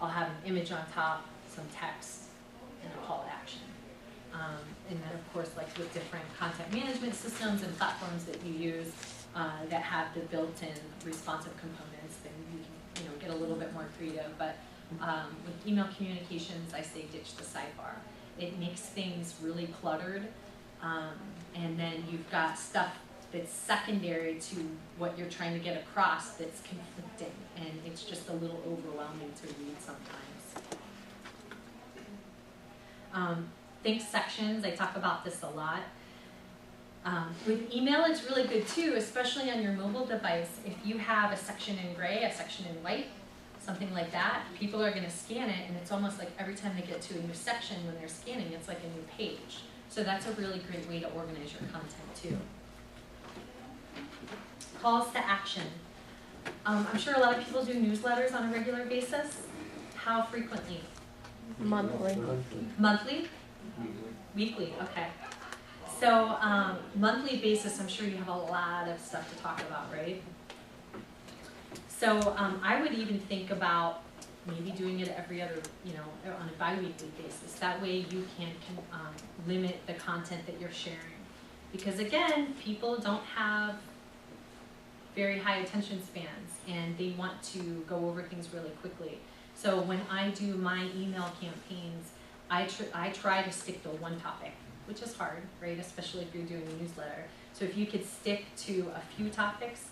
I'll have an image on top, some text, and a call to action. And then of course, like with different content management systems and platforms that you use that have the built-in responsive components, then you can get a little bit more creative. But with email communications, I say ditch the sidebar. It makes things really cluttered, and then you've got stuff that's secondary to what you're trying to get across that's conflicting, and it's just a little overwhelming to read sometimes. think sections, I talk about this a lot. With email, it's really good too, especially on your mobile device. If you have a section in gray, a section in white, something like that, people are going to scan it, and it's almost like every time they get to a new section when they're scanning, it's like a new page. So that's a really great way to organize your content too. Calls to action. I'm sure a lot of people do newsletters on a regular basis. How frequently? Monthly. Monthly? Weekly, okay. So monthly basis, I'm sure you have a lot of stuff to talk about, right? So I would even think about maybe doing it every other, on a bi-weekly basis. That way you can limit the content that you're sharing. Because again, people don't have very high attention spans, and they want to go over things really quickly. So when I do my email campaigns, I try to stick to one topic, which is hard, right? Especially if you're doing a newsletter. So if you could stick to a few topics,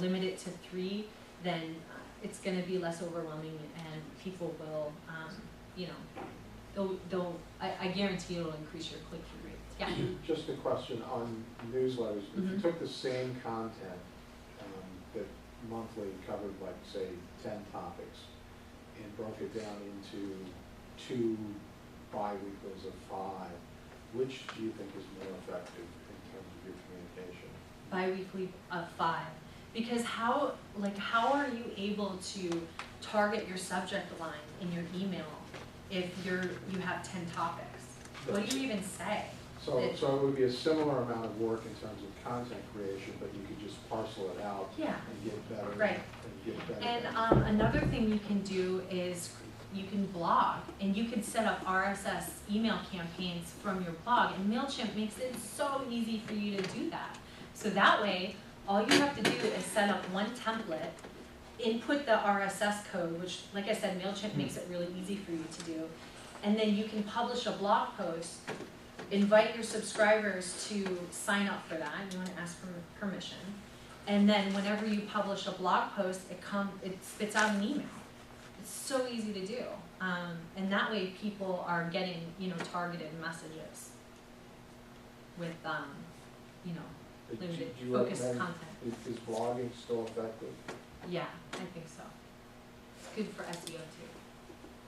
limit it to 3, then it's going to be less overwhelming, and people will, I guarantee it'll increase your click-through rates. Yeah. Just a question on newsletters. If you took the same content that monthly covered, like, say, 10 topics, and broke it down into 2 bi-weeklies of 5, which do you think is more effective in terms of your communication? Bi-weekly of 5. Because how are you able to target your subject line in your email if you have 10 topics? What do you even say? So it would be a similar amount of work in terms of content creation, but you could just parcel it out and get better. Right. And get better. And another thing you can do is you can blog, and you can set up RSS email campaigns from your blog, and MailChimp makes it so easy for you to do that. So that way, all you have to do is set up one template, input the RSS code, which, like I said, MailChimp makes it really easy for you to do, and then you can publish a blog post, invite your subscribers to sign up for that. You want to ask for permission. And then whenever you publish a blog post, it spits out an email. It's so easy to do. And that way people are getting, targeted messages with, limited Do you focused recommend- content. Is blogging still effective? Yeah, I think so. It's good for SEO too.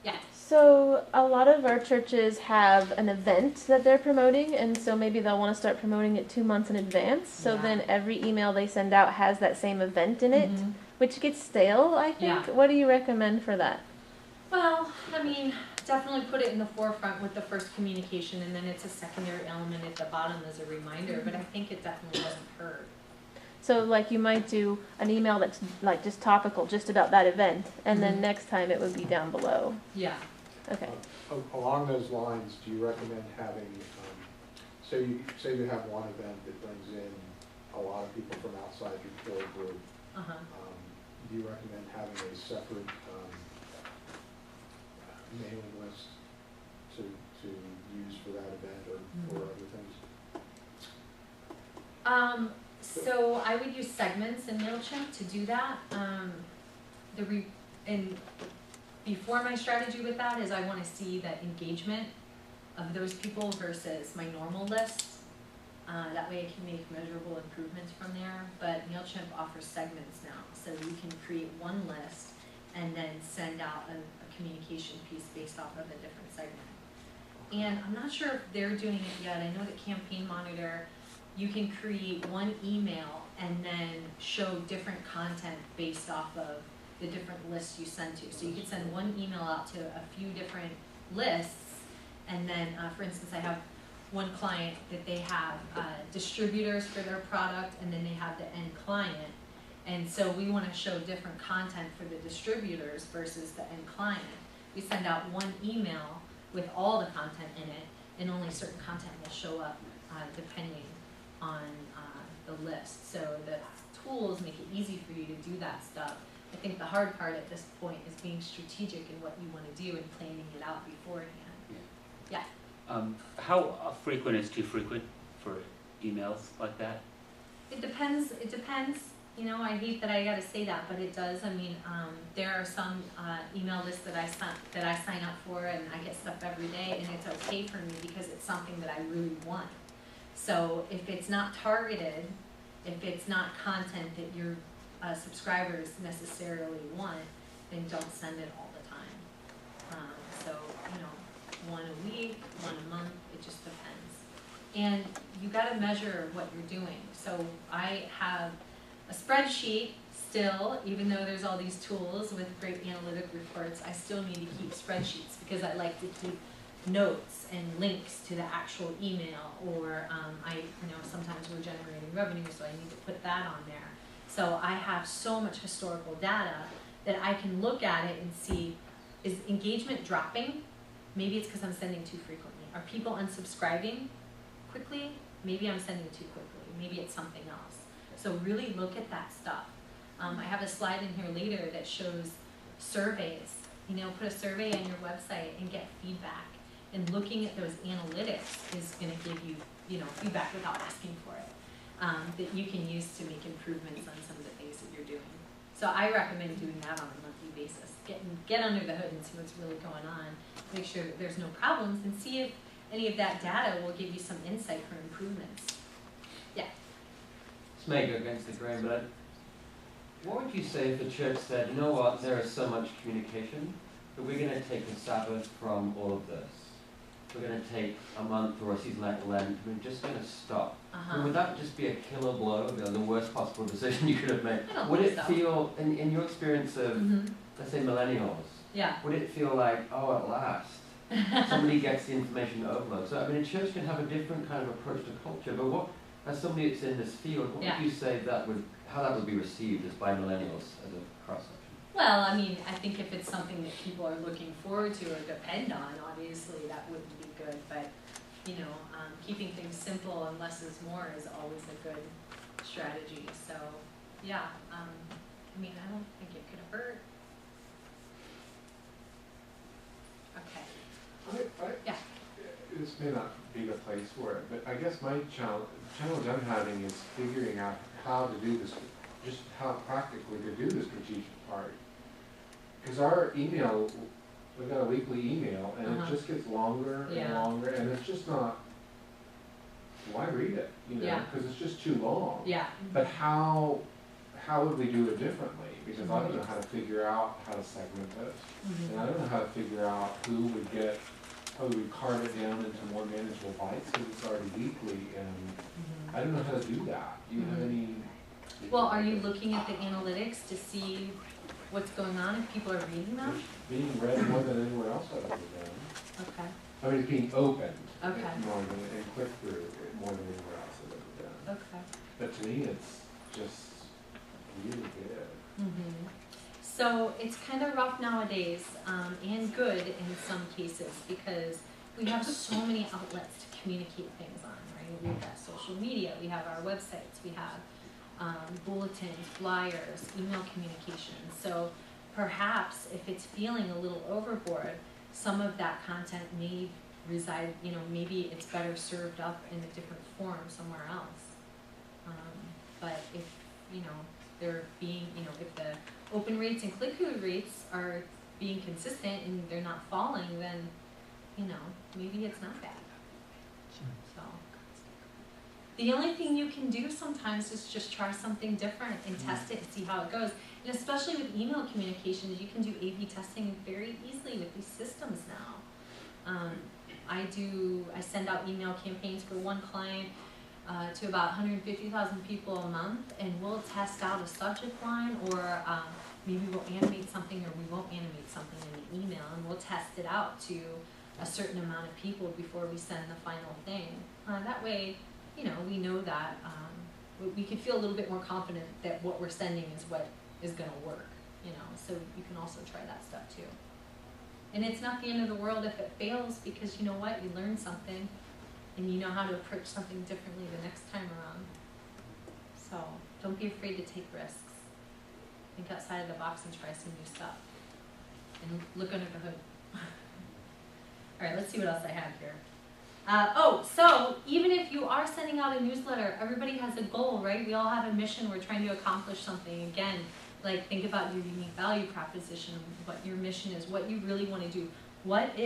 Yeah. So a lot of our churches have an event that they're promoting, and so maybe they'll want to start promoting it 2 months in advance. So Yeah. then every email they send out has that same event in it, Mhm. which gets stale, I think. Yeah. What do you recommend for that? Well, definitely put it in the forefront with the first communication, and then it's a secondary element at the bottom as a reminder, but I think it definitely doesn't hurt. So like you might do an email that's like just topical, just about that event, and then next time it would be down below. Yeah. Okay. Along those lines, do you recommend having, say you have one event that brings in a lot of people from outside your core group, Uh-huh. do you recommend having a separate mailing list to use for that event or other things? So I would use segments in MailChimp to do that. Before my strategy with that is I want to see the engagement of those people versus my normal list. That way I can make measurable improvements from there. But MailChimp offers segments now, so you can create one list and then send out a communication piece based off of a different segment. And I'm not sure if they're doing it yet. I know that Campaign Monitor, you can create one email and then show different content based off of the different lists you send to. So you could send one email out to a few different lists, and then, for instance, I have one client that they have distributors for their product, and then they have the end client. And so we want to show different content for the distributors versus the end client. We send out one email with all the content in it, and only certain content will show up depending on the list. So the tools make it easy for you to do that stuff. I think the hard part at this point is being strategic in what you want to do and planning it out beforehand. Yeah. How frequent is too frequent for emails like that? It depends. You know, I hate that I gotta say that, but it does. I mean, there are some email lists that I sign up for, and I get stuff every day, and it's okay for me because it's something that I really want. So if it's not targeted, if it's not content that your subscribers necessarily want, then don't send it all the time. So, you know, one a week, one a month, it just depends. And you gotta measure what you're doing. So I have a spreadsheet still, even though there's all these tools with great analytic reports, I still need to keep spreadsheets because I like to keep notes and links to the actual email, or you know, sometimes we're generating revenue, so I need to put that on there. So I have so much historical data that I can look at it and see, is engagement dropping? Maybe it's because I'm sending too frequently. Are people unsubscribing quickly? Maybe I'm sending too quickly. Maybe it's something else. So really look at that stuff. I have a slide in here later that shows surveys. You know, put a survey on your website and get feedback. And looking at those analytics is going to give you, you know, feedback without asking for it, that you can use to make improvements on some of the things that you're doing. So I recommend doing that on a monthly basis. Get under the hood and see what's really going on. Make sure that there's no problems, and see if any of that data will give you some insight for improvements. Yeah. This may go against the grain, but what would you say if the church said, you know what, there is so much communication, but we're going to take a Sabbath from all of this. We're going to take a month or a season like Lent, we're just going to stop. And would that just be a killer blow, the worst possible decision you could have made? Would it feel, in your experience of, let's say, millennials, would it feel like, oh, at last, somebody gets the information overload? So, I mean, a church can have a different kind of approach to culture, but what, as somebody that's in this field, what would you say how that would be received as by millennials as a cross-section? Well, I mean, I think if it's something that people are looking forward to or depend on, obviously that wouldn't be good. But, you know, keeping things simple and less is more is always a good strategy. So, yeah, I mean, I don't think it could hurt. Okay. Yeah. This may not be the place for it, but I guess my challenge I'm having is figuring out how to do this, just how practically to do the strategic part. Because our email, we've got a weekly email, and it just gets longer and longer, and it's just not, why read it, you know, because it's just too long. Yeah. But how would we do it differently? Because I don't know how to figure out how to segment this, and I don't know how to figure out who would get, how we would carve it down into more manageable bites, because it's already weekly, and I don't know how to do that. Do you have any? Well, are you looking at the analytics to see what's going on, if people are reading them? It's being read more than anywhere else I've ever done. Okay. I mean, it's being opened Okay. more than, and clicked through more than anywhere else I've ever done. Okay. But to me, it's just really good. So it's kind of rough nowadays, and good in some cases, because we have so many outlets to communicate things on, right? We've got social media, we have our websites, we have bulletins, flyers, email communications. So perhaps if it's feeling a little overboard, some of that content may reside, you know, maybe it's better served up in a different form somewhere else. But if, you know, they're being, you know, if the open rates and click-through rates are being consistent and they're not falling, then, you know, maybe it's not bad. So the only thing you can do sometimes is just try something different and test it and see how it goes. And especially with email communications, you can do A/B testing very easily with these systems now. I send out email campaigns for one client to about 150,000 people a month, and we'll test out a subject line, or maybe we'll animate something or we won't animate something in the email, and we'll test it out to a certain amount of people before we send the final thing. That way, you know, we know that we can feel a little bit more confident that what we're sending is what is going to work, you know, so you can also try that stuff too. And it's not the end of the world if it fails, because you know what, you learn something and you know how to approach something differently the next time around. So don't be afraid to take risks. Think outside of the box and try some new stuff. And look under the hood. All right, let's see what else I have here. So even if you are sending out a newsletter, everybody has a goal, right? We all have a mission. We're trying to accomplish something. Again, like think about your unique value proposition, what your mission is, what you really want to do. What do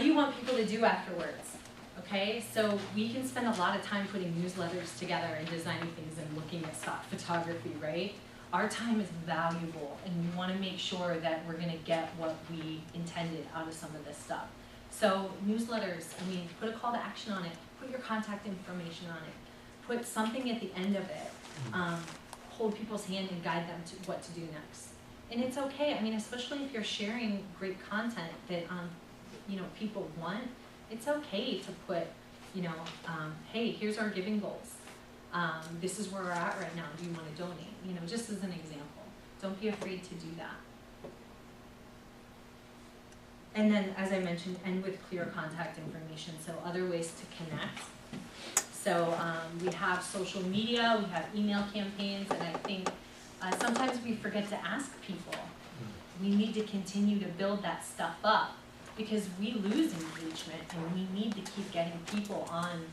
you want people to do afterwards? Okay, so we can spend a lot of time putting newsletters together and designing things and looking at stock photography, right? Our time is valuable, and we want to make sure that we're going to get what we intended out of some of this stuff. So newsletters, I mean, put a call to action on it, put your contact information on it, put something at the end of it, hold people's hand and guide them to what to do next. And it's okay, I mean, especially if you're sharing great content that you know, people want, it's okay to put, you know, hey, here's our giving goals. This is where we're at right now, do you want to donate? You know, just as an example. Don't be afraid to do that. And then, as I mentioned, end with clear contact information, so other ways to connect. So we have social media, we have email campaigns, and I think sometimes we forget to ask people. We need to continue to build that stuff up because we lose engagement, and we need to keep getting people on.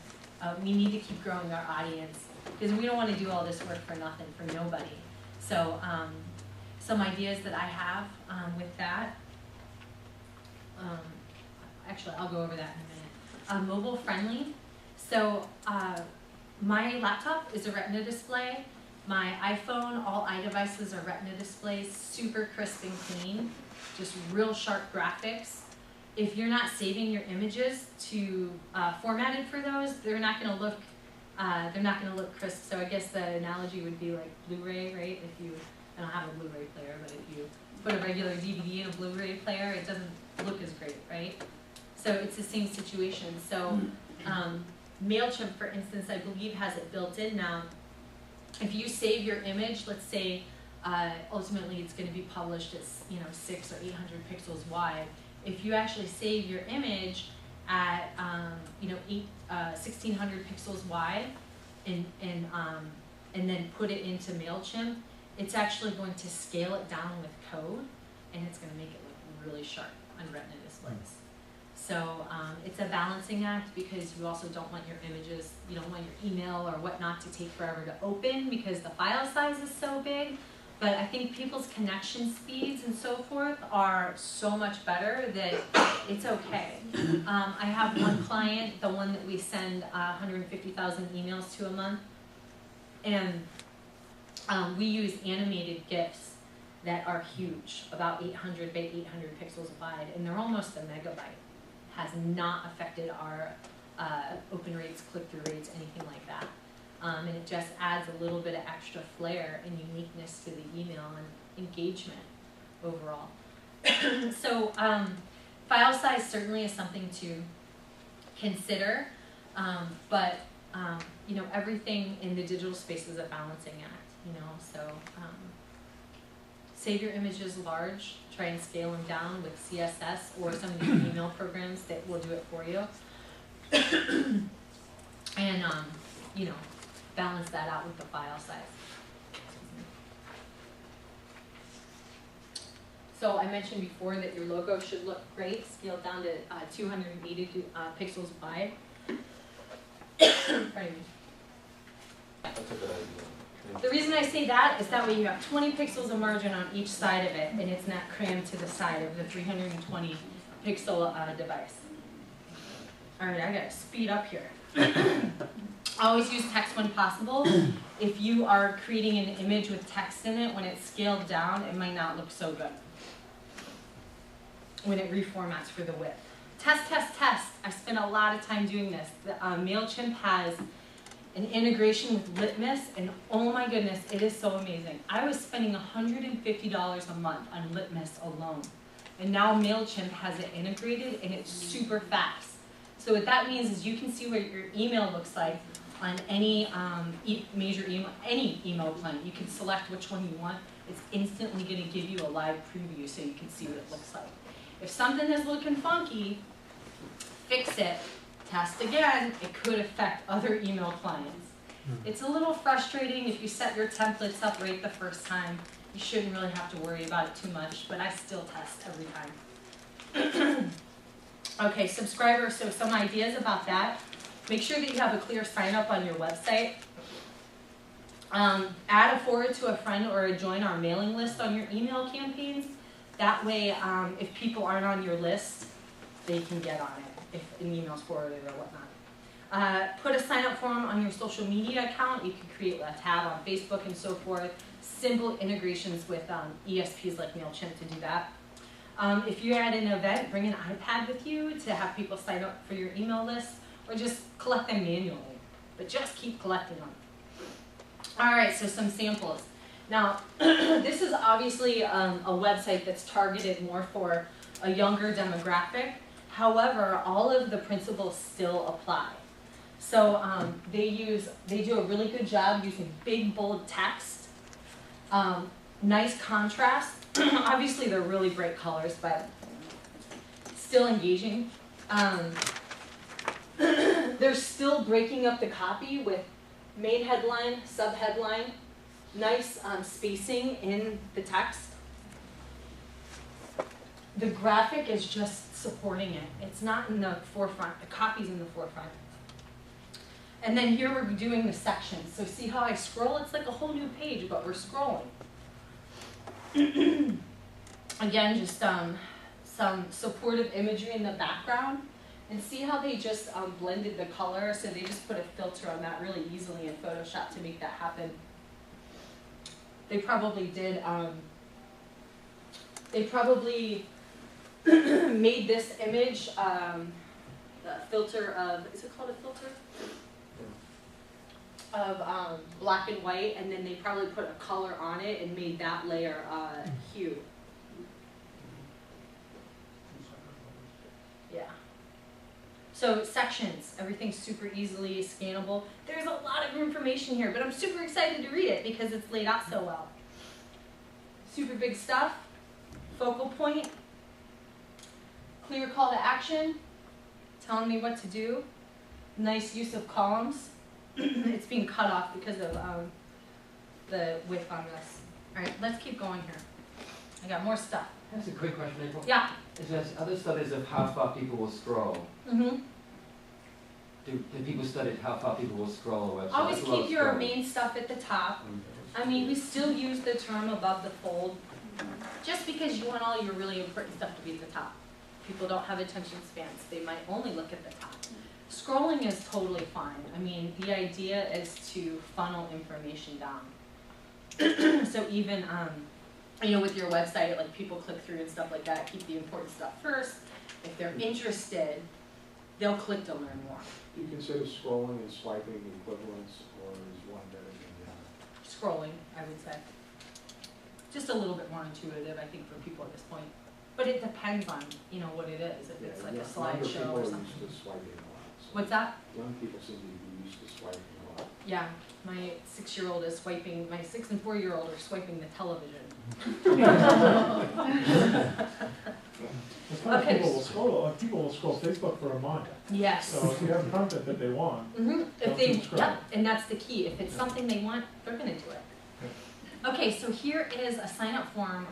We need to keep growing our audience because we don't want to do all this work for nothing, for nobody. So some ideas that I have with that. Actually, I'll go over that in a minute. Mobile friendly. So my laptop is a Retina display. My iPhone, all iDevices are Retina displays, super crisp and clean, just real sharp graphics. If you're not saving your images to formatted for those, they're not going to look crisp. So I guess the analogy would be like Blu-ray, right? If you, I don't have a Blu-ray player, but if you put a regular DVD in a Blu-ray player, it doesn't look as great, right? So it's the same situation. So MailChimp, for instance, I believe has it built in now. If you save your image, let's say ultimately it's going to be published as 600 or 800 pixels wide. If you actually save your image at 1600 pixels wide and then put it into MailChimp, it's actually going to scale it down with code, and it's going to make it look really sharp on Retina displays. So it's a balancing act because you also don't want your images, you don't want your email or whatnot to take forever to open because the file size is so big. But I think people's connection speeds and so forth are so much better that it's okay. I have one client, the one that we send 150,000 emails to a month, and we use animated GIFs that are huge, about 800 by 800 pixels wide, and they're almost a megabyte. Has not affected our open rates, click-through rates, anything like that. And it just adds a little bit of extra flair and uniqueness to the email and engagement overall. So file size certainly is something to consider, but everything in the digital space is a balancing act, so save your images large, try and scale them down with CSS or some of the email programs that will do it for you. And, balance that out with the file size. So I mentioned before that your logo should look great, scaled down to 280 pixels wide. Pardon me. That's a good idea. The reason I say that is that way you have 20 pixels of margin on each side of it, and it's not crammed to the side of the 320 pixel device. All right, I gotta speed up here. Always use text when possible. If you are creating an image with text in it, when it's scaled down, it might not look so good when it reformats for the width. Test, test, test. I spent a lot of time doing this. The, MailChimp has an integration with Litmus, and oh my goodness, it is so amazing. I was spending $150 a month on Litmus alone, and now MailChimp has it integrated, and it's super fast. So what that means is you can see what your email looks like on any major email, any email client. You can select which one you want. It's instantly going to give you a live preview so you can see what it looks like. If something is looking funky, fix it, test again. It could affect other email clients. It's a little frustrating if you set your templates up right the first time. You shouldn't really have to worry about it too much, but I still test every time. Okay, subscribers, so some ideas about that. Make sure that you have a clear sign up on your website. Add a forward to a friend or join our mailing list on your email campaigns. That way, if people aren't on your list, they can get on it if an email's forwarded or whatnot. Put a sign up form on your social media account. You can create a tab on Facebook and so forth. Simple integrations with ESPs like MailChimp to do that. If you're at an event, bring an iPad with you to have people sign up for your email list, or just collect them manually, but just keep collecting them. All right, so some samples. Now, this is obviously a website that's targeted more for a younger demographic. However, all of the principles still apply. So they do a really good job using big, bold text, nice contrast. Obviously, they're really bright colors, but still engaging. They're still breaking up the copy with main headline, sub-headline, nice spacing in the text. The graphic is just supporting it. It's not in the forefront. The copy's in the forefront. And then here we're doing the sections. So see how I scroll? It's like a whole new page, but we're scrolling. Again, just some supportive imagery in the background. And see how they just blended the color? So they just put a filter on that really easily in Photoshop to make that happen. They probably did, made this image the filter of, is it called a filter? Of black and white, and then they probably put a color on it and made that layer hue. Yeah. So sections, everything's super easily scannable. There's a lot of information here, but I'm super excited to read it because it's laid out so well. Super big stuff, focal point, clear call to action, telling me what to do, nice use of columns. It's being cut off because of the width on this. All right, let's keep going here. I got more stuff. That's a quick question, April. Yeah. Is there other studies of how far people will scroll? Mm-hmm. Do people study how far people will scroll on a website? Always That's a lot keep of your scrolling. main stuff at the top. I mean, we still use the term above the fold just because you want all your really important stuff to be at the top. People don't have attention spans. They might only look at the top. Scrolling is totally fine. I mean, the idea is to funnel information down. So even, you know, with your website, like people click through and stuff like that, keep the important stuff first. If they're interested, they'll click to learn more. Do you consider scrolling and swiping equivalents, or is one better than the other? Scrolling, I would say. Just a little bit more intuitive, I think, for people at this point. But it depends on, you know, what it is. If it's like a slideshow or something. Younger people are used to swiping a lot. So What's that? young people seem to be used to swiping a lot. Yeah, my 6-year-old is swiping, my 6 and 4-year-old are swiping the television. It's kind of Okay. people will scroll Facebook for a month. Yes. So if you have content that they want, If Don't they, subscribe. yep, and that's the key. If it's something they want, they're gonna do it. Okay, so here is a sign-up form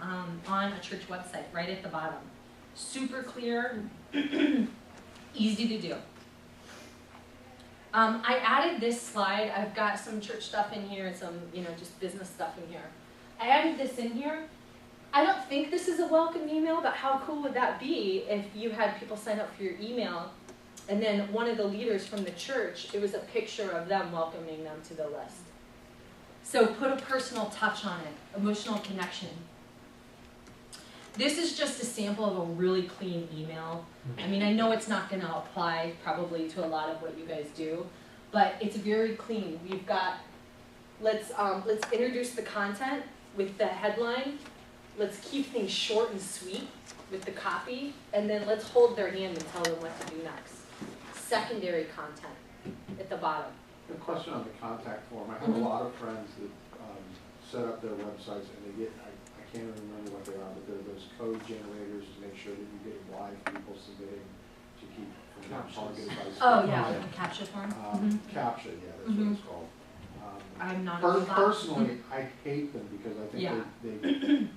on a church website, right at the bottom. Super clear, easy to do. I added this slide. I've got some church stuff in here and some, you know, just business stuff in here. I added this in here. I don't think this is a welcome email, but how cool would that be if you had people sign up for your email and then one of the leaders from the church, it was a picture of them welcoming them to the list. So put a personal touch on it, emotional connection. This is just a sample of a really clean email. I mean, I know it's not going to apply probably to a lot of what you guys do, but it's very clean. We've got, let's introduce the content with the headline. Let's keep things short and sweet with the copy, and then let's hold their hand and tell them what to do next. Secondary content at the bottom. A question on the contact form. I have a lot of friends that set up their websites and they get, I can't even remember what they are, but they're those code generators to make sure that you're getting live people submitting to keep from being targeted by spam. Oh yeah, like a captcha form. CAPTCHA, yeah, that's what it's called. I'm not a robot. Personally, I hate them because I think Yeah. they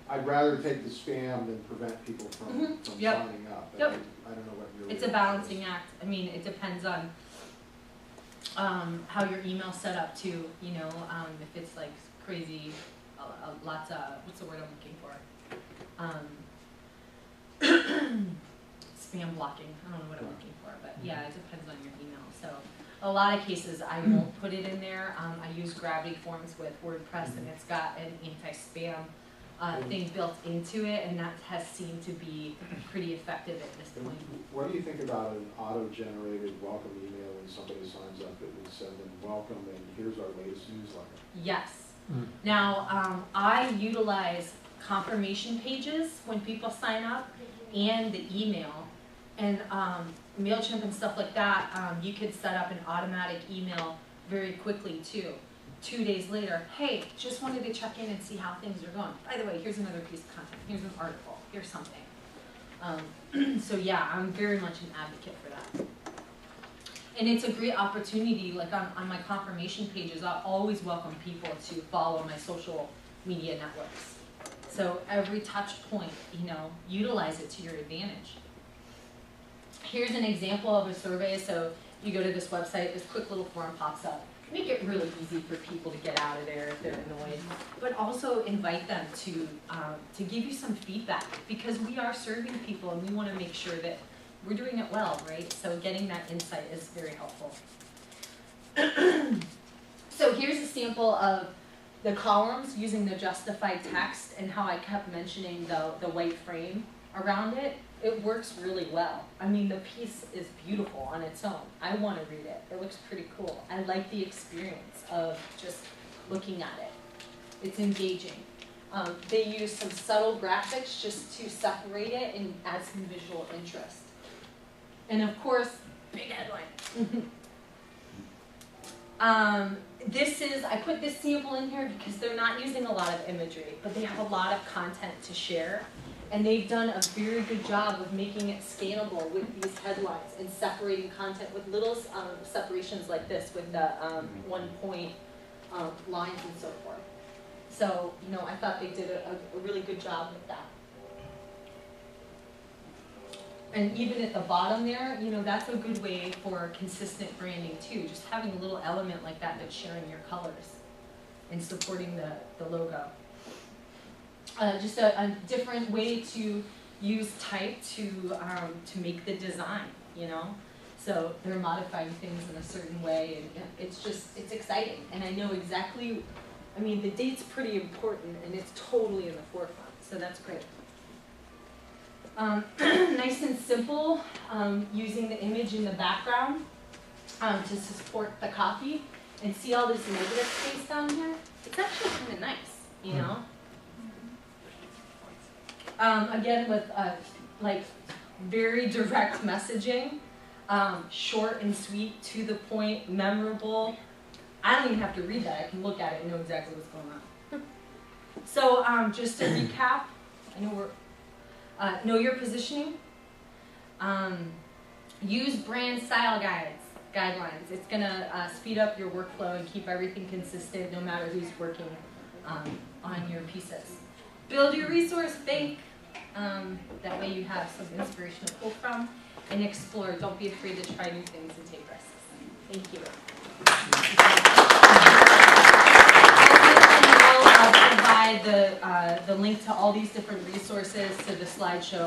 I'd rather take the spam than prevent people from Yep. signing up. And Yep. I don't know what your. It's a balancing act. I mean, it depends on how your email's set up too, you know, if it's like crazy, lots of, what's the word I'm looking for? Spam blocking, I don't know what I'm looking for, but yeah, it depends on your email. So a lot of cases I won't put it in there. I use Gravity Forms with WordPress and it's got an anti-spam thing built into it, and that has seemed to be pretty effective at this point. What do you think about an auto-generated welcome email when somebody signs up? It would send them welcome and here's our latest newsletter. Yes. Now, I utilize confirmation pages when people sign up and the email. And MailChimp and stuff like that, you could set up an automatic email very quickly too. 2 days later, hey, just wanted to check in and see how things are going. By the way, here's another piece of content. Here's an article. Here's something. So yeah, I'm very much an advocate for that. And it's a great opportunity, like on my confirmation pages, I always welcome people to follow my social media networks. So every touch point, you know, utilize it to your advantage. Here's an example of a survey. So you go to this website, this quick little form pops up. Make it really easy for people to get out of there if they're annoyed, but also invite them to give you some feedback, because we are serving people and we want to make sure that we're doing it well, right? So getting that insight is very helpful. So here's a sample of the columns using the justified text and how I kept mentioning the white frame around it. It works really well. I mean, the piece is beautiful on its own. I want to read it. It looks pretty cool. I like the experience of just looking at it. It's engaging. They use some subtle graphics just to separate it and add some visual interest. And of course, big headline. I put this sample in here because they're not using a lot of imagery, but they have a lot of content to share. And they've done a very good job of making it scalable with these headlines and separating content with little separations like this with the 1 point lines and so forth. So, you know, I thought they did a really good job with that. And even at the bottom there, you know, that's a good way for consistent branding too. Just having a little element like that that's sharing your colors and supporting the logo. Just a different way to use type to make the design, you know? So they're modifying things in a certain way, and it's exciting. And I know exactly, I mean, the date's pretty important and it's totally in the forefront, so that's great. Nice and simple, using the image in the background to support the copy. And see all this negative space down here? It's actually kind of nice, you know? Again, with like very direct messaging, short and sweet, to the point, memorable. I don't even have to read that. I can look at it and know exactly what's going on. So just to recap, I know we're know your positioning. Use brand style guidelines. It's gonna speed up your workflow and keep everything consistent, no matter who's working on your pieces. Build your resource bank. That way you have some inspiration to pull from, and explore. Don't be afraid to try new things and take risks. Thank you. I'll provide the link to all these different resources, to the slideshow.